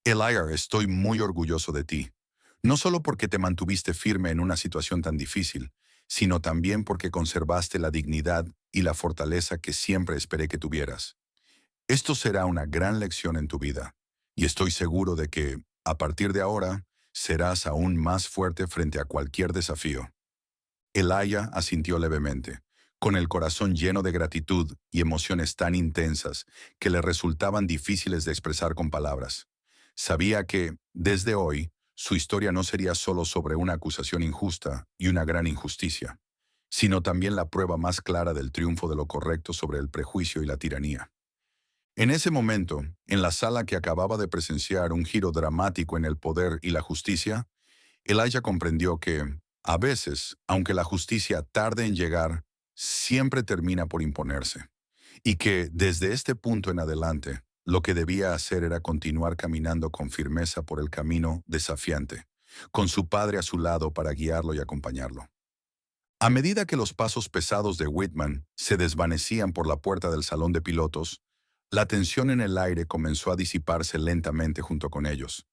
Speaker 1: Elijah, estoy muy orgulloso de ti, no solo porque te mantuviste firme en una situación tan difícil, sino también porque conservaste la dignidad y la fortaleza que siempre esperé que tuvieras. Esto será una gran lección en tu vida, y estoy seguro de que, a partir de ahora, serás aún más fuerte frente a cualquier desafío. Elijah asintió levemente, con el corazón lleno de gratitud y emociones tan intensas que le resultaban difíciles de expresar con palabras. Sabía que, desde hoy, su historia no sería solo sobre una acusación injusta y una gran injusticia, sino también la prueba más clara del triunfo de lo correcto sobre el prejuicio y la tiranía. En ese momento, en la sala que acababa de presenciar un giro dramático en el poder y la justicia, Elijah comprendió que, a veces, aunque la justicia tarde en llegar, siempre termina por imponerse, y que, desde este punto en adelante, lo que debía hacer era continuar caminando con firmeza por el camino desafiante, con su padre a su lado para guiarlo y acompañarlo. A medida que los pasos pesados de Whitman se desvanecían por la puerta del salón de pilotos, la tensión en el aire comenzó a disiparse lentamente junto con ellos.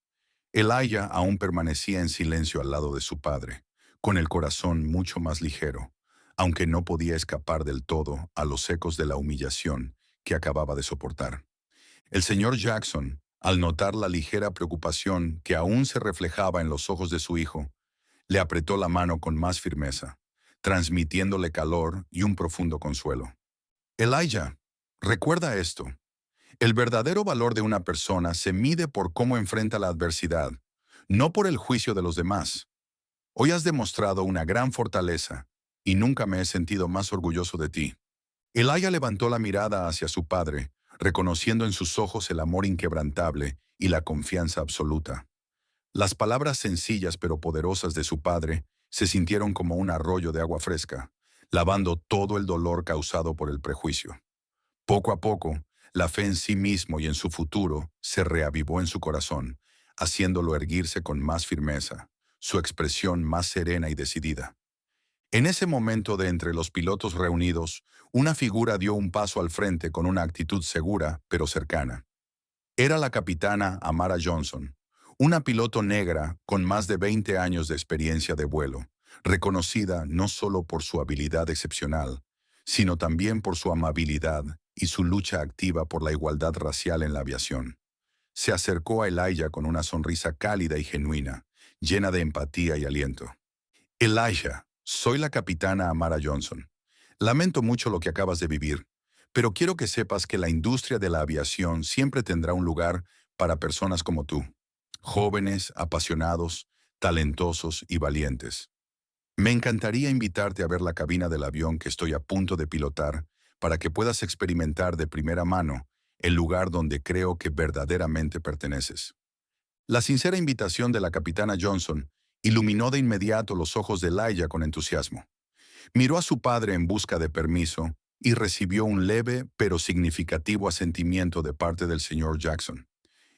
Speaker 1: Elijah aún permanecía en silencio al lado de su padre, con el corazón mucho más ligero, aunque no podía escapar del todo a los ecos de la humillación que acababa de soportar. El señor Jackson, al notar la ligera preocupación que aún se reflejaba en los ojos de su hijo, le apretó la mano con más firmeza, transmitiéndole calor y un profundo consuelo. Elijah, recuerda esto. El verdadero valor de una persona se mide por cómo enfrenta la adversidad, no por el juicio de los demás. Hoy has demostrado una gran fortaleza y nunca me he sentido más orgulloso de ti. Elijah levantó la mirada hacia su padre, reconociendo en sus ojos el amor inquebrantable y la confianza absoluta. Las palabras sencillas pero poderosas de su padre se sintieron como un arroyo de agua fresca, lavando todo el dolor causado por el prejuicio. Poco a poco, la fe en sí mismo y en su futuro se reavivó en su corazón, haciéndolo erguirse con más firmeza, su expresión más serena y decidida. En ese momento de entre los pilotos reunidos, una figura dio un paso al frente con una actitud segura pero cercana. Era la capitana Amara Johnson, una piloto negra con más de 20 años de experiencia de vuelo, reconocida no solo por su habilidad excepcional, sino también por su amabilidad y su lucha activa por la igualdad racial en la aviación. Se acercó a Elijah con una sonrisa cálida y genuina, llena de empatía y aliento. Elijah, soy la capitana Amara Johnson. Lamento mucho lo que acabas de vivir, pero quiero que sepas que la industria de la aviación siempre tendrá un lugar para personas como tú, jóvenes, apasionados, talentosos y valientes. Me encantaría invitarte a ver la cabina del avión que estoy a punto de pilotar para que puedas experimentar de primera mano el lugar donde creo que verdaderamente perteneces. La sincera invitación de la capitana Johnson iluminó de inmediato los ojos de Elijah con entusiasmo. Miró a su padre en busca de permiso y recibió un leve pero significativo asentimiento de parte del señor Jackson.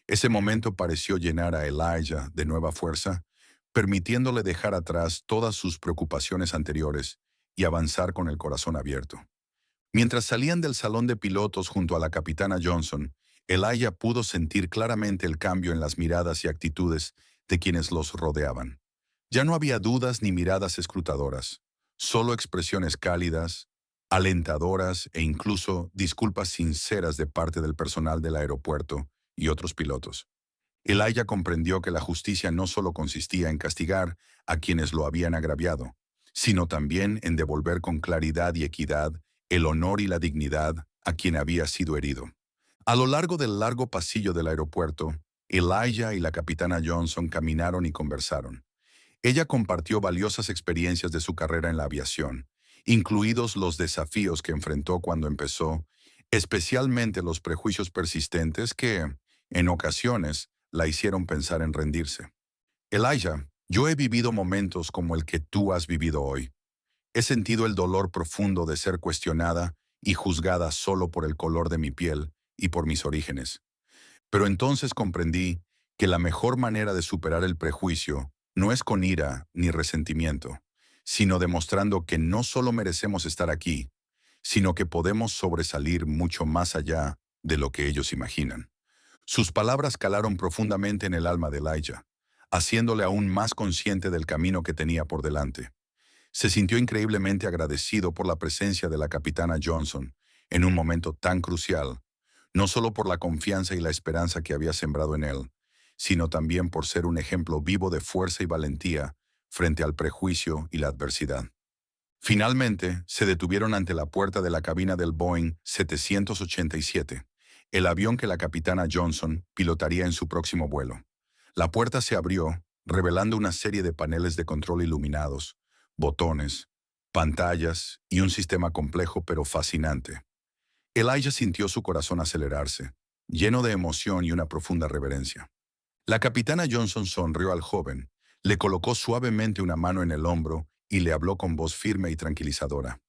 Speaker 1: Ese momento pareció llenar a Elijah de nueva fuerza, permitiéndole dejar atrás todas sus preocupaciones anteriores y avanzar con el corazón abierto. Mientras salían del salón de pilotos junto a la capitana Johnson, Elijah pudo sentir claramente el cambio en las miradas y actitudes de quienes los rodeaban. Ya no había dudas ni miradas escrutadoras, solo expresiones cálidas, alentadoras e incluso disculpas sinceras de parte del personal del aeropuerto y otros pilotos. Elijah comprendió que la justicia no solo consistía en castigar a quienes lo habían agraviado, sino también en devolver con claridad y equidad el honor y la dignidad a quien había sido herido. A lo largo del largo pasillo del aeropuerto, Elijah y la capitana Johnson caminaron y conversaron. Ella compartió valiosas experiencias de su carrera en la aviación, incluidos los desafíos que enfrentó cuando empezó, especialmente los prejuicios persistentes que, en ocasiones, la hicieron pensar en rendirse. Elijah, yo he vivido momentos como el que tú has vivido hoy. He sentido el dolor profundo de ser cuestionada y juzgada solo por el color de mi piel y por mis orígenes. Pero entonces comprendí que la mejor manera de superar el prejuicio no es con ira ni resentimiento, sino demostrando que no solo merecemos estar aquí, sino que podemos sobresalir mucho más allá de lo que ellos imaginan. Sus palabras calaron profundamente en el alma de Elijah, haciéndole aún más consciente del camino que tenía por delante. Se sintió increíblemente agradecido por la presencia de la capitana Johnson en un momento tan crucial, no solo por la confianza y la esperanza que había sembrado en él, sino también por ser un ejemplo vivo de fuerza y valentía frente al prejuicio y la adversidad. Finalmente, se detuvieron ante la puerta de la cabina del Boeing 787, el avión que la capitana Johnson pilotaría en su próximo vuelo. La puerta se abrió, revelando una serie de paneles de control iluminados, botones, pantallas y un sistema complejo pero fascinante. Elijah sintió su corazón acelerarse, lleno de emoción y una profunda reverencia. La capitana Johnson sonrió al joven, le colocó suavemente una mano en el hombro y le habló con voz firme y tranquilizadora.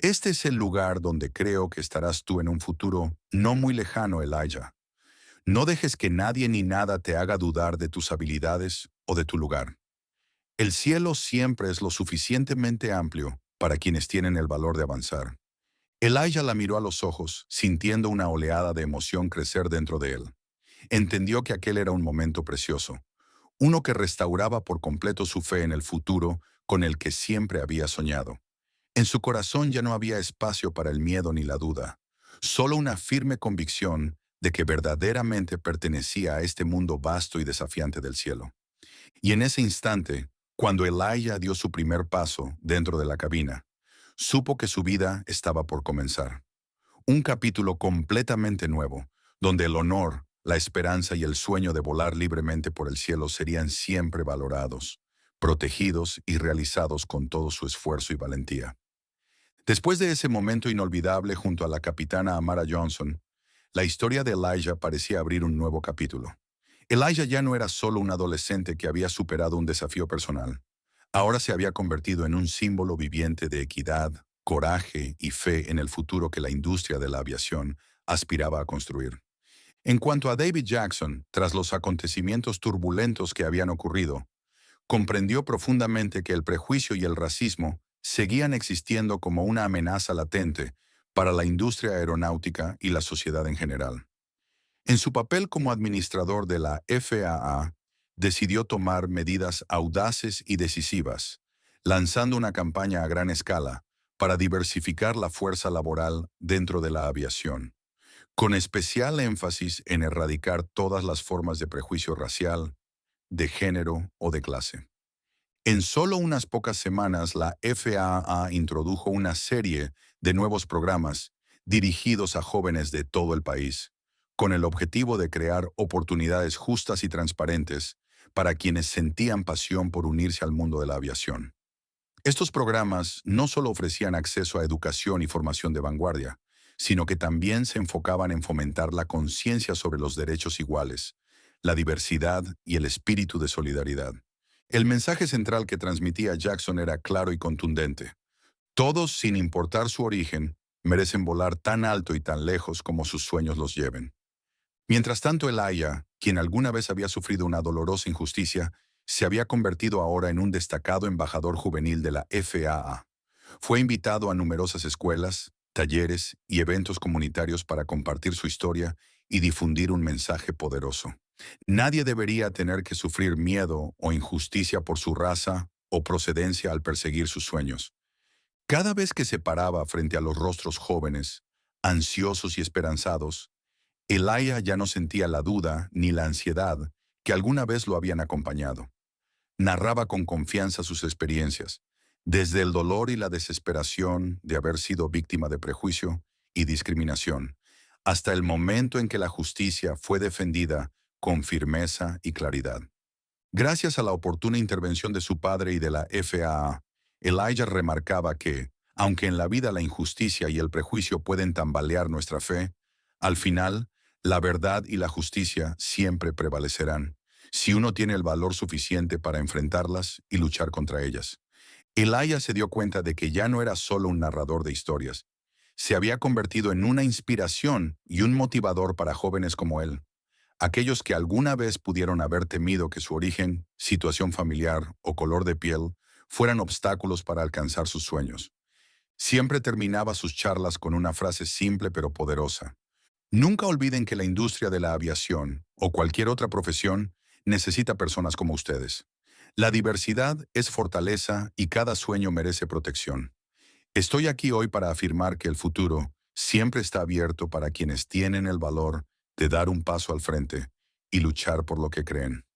Speaker 1: Este es el lugar donde creo que estarás tú en un futuro no muy lejano, Elijah. No dejes que nadie ni nada te haga dudar de tus habilidades o de tu lugar. El cielo siempre es lo suficientemente amplio para quienes tienen el valor de avanzar. Elijah la miró a los ojos, sintiendo una oleada de emoción crecer dentro de él. Entendió que aquel era un momento precioso, uno que restauraba por completo su fe en el futuro con el que siempre había soñado. En su corazón ya no había espacio para el miedo ni la duda, solo una firme convicción de que verdaderamente pertenecía a este mundo vasto y desafiante del cielo. Y en ese instante, Cuando Elijah dio su primer paso dentro de la cabina, supo que su vida estaba por comenzar. Un capítulo completamente nuevo, donde el honor, la esperanza y el sueño de volar libremente por el cielo serían siempre valorados, protegidos y realizados con todo su esfuerzo y valentía. Después de ese momento inolvidable junto a la capitana Amara Johnson, la historia de Elijah parecía abrir un nuevo capítulo. Elijah ya no era solo un adolescente que había superado un desafío personal. Ahora se había convertido en un símbolo viviente de equidad, coraje y fe en el futuro que la industria de la aviación aspiraba a construir. En cuanto a David Jackson, tras los acontecimientos turbulentos que habían ocurrido, comprendió profundamente que el prejuicio y el racismo seguían existiendo como una amenaza latente para la industria aeronáutica y la sociedad en general. En su papel como administrador de la FAA, decidió tomar medidas audaces y decisivas, lanzando una campaña a gran escala para diversificar la fuerza laboral dentro de la aviación, con especial énfasis en erradicar todas las formas de prejuicio racial, de género o de clase. En solo unas pocas semanas, la FAA introdujo una serie de nuevos programas dirigidos a jóvenes de todo el país, con el objetivo de crear oportunidades justas y transparentes para quienes sentían pasión por unirse al mundo de la aviación. Estos programas no solo ofrecían acceso a educación y formación de vanguardia, sino que también se enfocaban en fomentar la conciencia sobre los derechos iguales, la diversidad y el espíritu de solidaridad. El mensaje central que transmitía Jackson era claro y contundente. Todos, sin importar su origen, merecen volar tan alto y tan lejos como sus sueños los lleven. Mientras tanto, Elijah, quien alguna vez había sufrido una dolorosa injusticia, se había convertido ahora en un destacado embajador juvenil de la FAA. Fue invitado a numerosas escuelas, talleres y eventos comunitarios para compartir su historia y difundir un mensaje poderoso. Nadie debería tener que sufrir miedo o injusticia por su raza o procedencia al perseguir sus sueños. Cada vez que se paraba frente a los rostros jóvenes, ansiosos y esperanzados, Elijah ya no sentía la duda ni la ansiedad que alguna vez lo habían acompañado. Narraba con confianza sus experiencias, desde el dolor y la desesperación de haber sido víctima de prejuicio y discriminación, hasta el momento en que la justicia fue defendida con firmeza y claridad. Gracias a la oportuna intervención de su padre y de la FAA, Elijah remarcaba que, aunque en la vida la injusticia y el prejuicio pueden tambalear nuestra fe, al final, la verdad y la justicia siempre prevalecerán, si uno tiene el valor suficiente para enfrentarlas y luchar contra ellas. Elijah se dio cuenta de que ya no era solo un narrador de historias, se había convertido en una inspiración y un motivador para jóvenes como él, aquellos que alguna vez pudieron haber temido que su origen, situación familiar o color de piel fueran obstáculos para alcanzar sus sueños. Siempre terminaba sus charlas con una frase simple pero poderosa. Nunca olviden que la industria de la aviación o cualquier otra profesión necesita personas como ustedes. La diversidad es fortaleza y cada sueño merece protección. Estoy aquí hoy para afirmar que el futuro siempre está abierto para quienes tienen el valor de dar un paso al frente y luchar por lo que creen.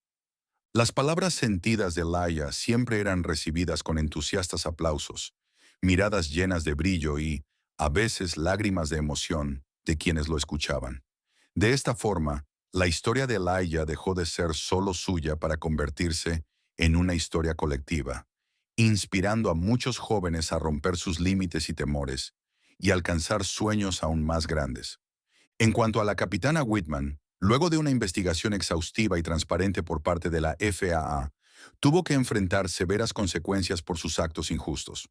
Speaker 1: Las palabras sentidas de Laia siempre eran recibidas con entusiastas aplausos, miradas llenas de brillo y, a veces, lágrimas de emoción de quienes lo escuchaban. De esta forma, la historia de Laia dejó de ser solo suya para convertirse en una historia colectiva, inspirando a muchos jóvenes a romper sus límites y temores y alcanzar sueños aún más grandes. En cuanto a la capitana Whitman, luego de una investigación exhaustiva y transparente por parte de la FAA, tuvo que enfrentar severas consecuencias por sus actos injustos.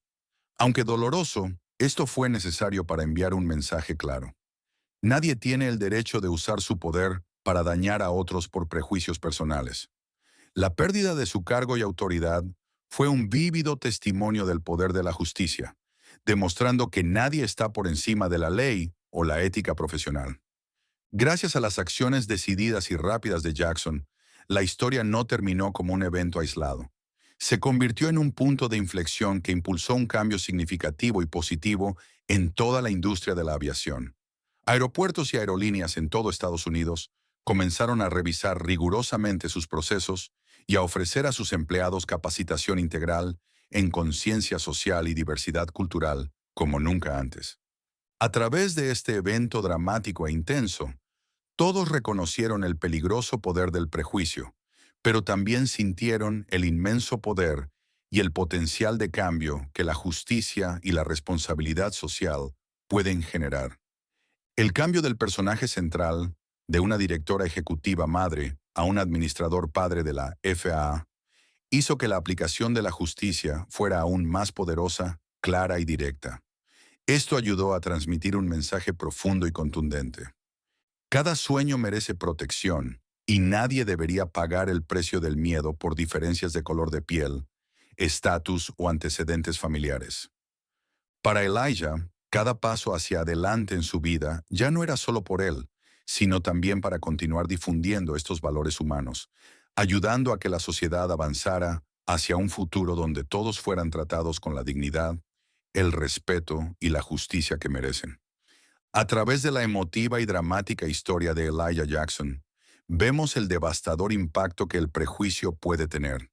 Speaker 1: Aunque doloroso, esto fue necesario para enviar un mensaje claro. Nadie tiene el derecho de usar su poder para dañar a otros por prejuicios personales. La pérdida de su cargo y autoridad fue un vívido testimonio del poder de la justicia, demostrando que nadie está por encima de la ley o la ética profesional. Gracias a las acciones decididas y rápidas de Jackson, la historia no terminó como un evento aislado. Se convirtió en un punto de inflexión que impulsó un cambio significativo y positivo en toda la industria de la aviación. Aeropuertos y aerolíneas en todo Estados Unidos Comenzaron a revisar rigurosamente sus procesos y a ofrecer a sus empleados capacitación integral en conciencia social y diversidad cultural como nunca antes. A través de este evento dramático e intenso, todos reconocieron el peligroso poder del prejuicio, pero también sintieron el inmenso poder y el potencial de cambio que la justicia y la responsabilidad social pueden generar. El cambio del personaje central, de una directora ejecutiva madre a un administrador padre de la FAA, hizo que la aplicación de la justicia fuera aún más poderosa, clara y directa. Esto ayudó a transmitir un mensaje profundo y contundente. Cada sueño merece protección y nadie debería pagar el precio del miedo por diferencias de color de piel, estatus o antecedentes familiares. Para Elijah, cada paso hacia adelante en su vida ya no era solo por él, sino también para continuar difundiendo estos valores humanos, ayudando a que la sociedad avanzara hacia un futuro donde todos fueran tratados con la dignidad, el respeto y la justicia que merecen. A través de la emotiva y dramática historia de Elijah Jackson, vemos el devastador impacto que el prejuicio puede tener.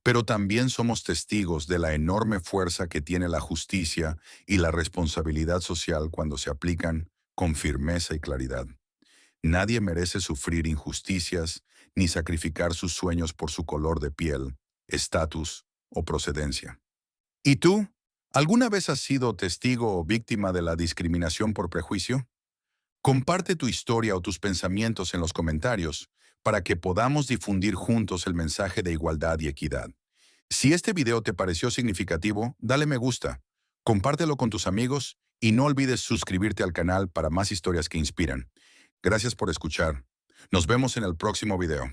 Speaker 1: Pero también somos testigos de la enorme fuerza que tiene la justicia y la responsabilidad social cuando se aplican con firmeza y claridad. Nadie merece sufrir injusticias ni sacrificar sus sueños por su color de piel, estatus o procedencia. ¿Y tú? ¿Alguna vez has sido testigo o víctima de la discriminación por prejuicio? Comparte tu historia o tus pensamientos en los comentarios para que podamos difundir juntos el mensaje de igualdad y equidad. Si este video te pareció significativo, dale me gusta, compártelo con tus amigos y no olvides suscribirte al canal para más historias que inspiran. Gracias por escuchar. Nos vemos en el próximo video.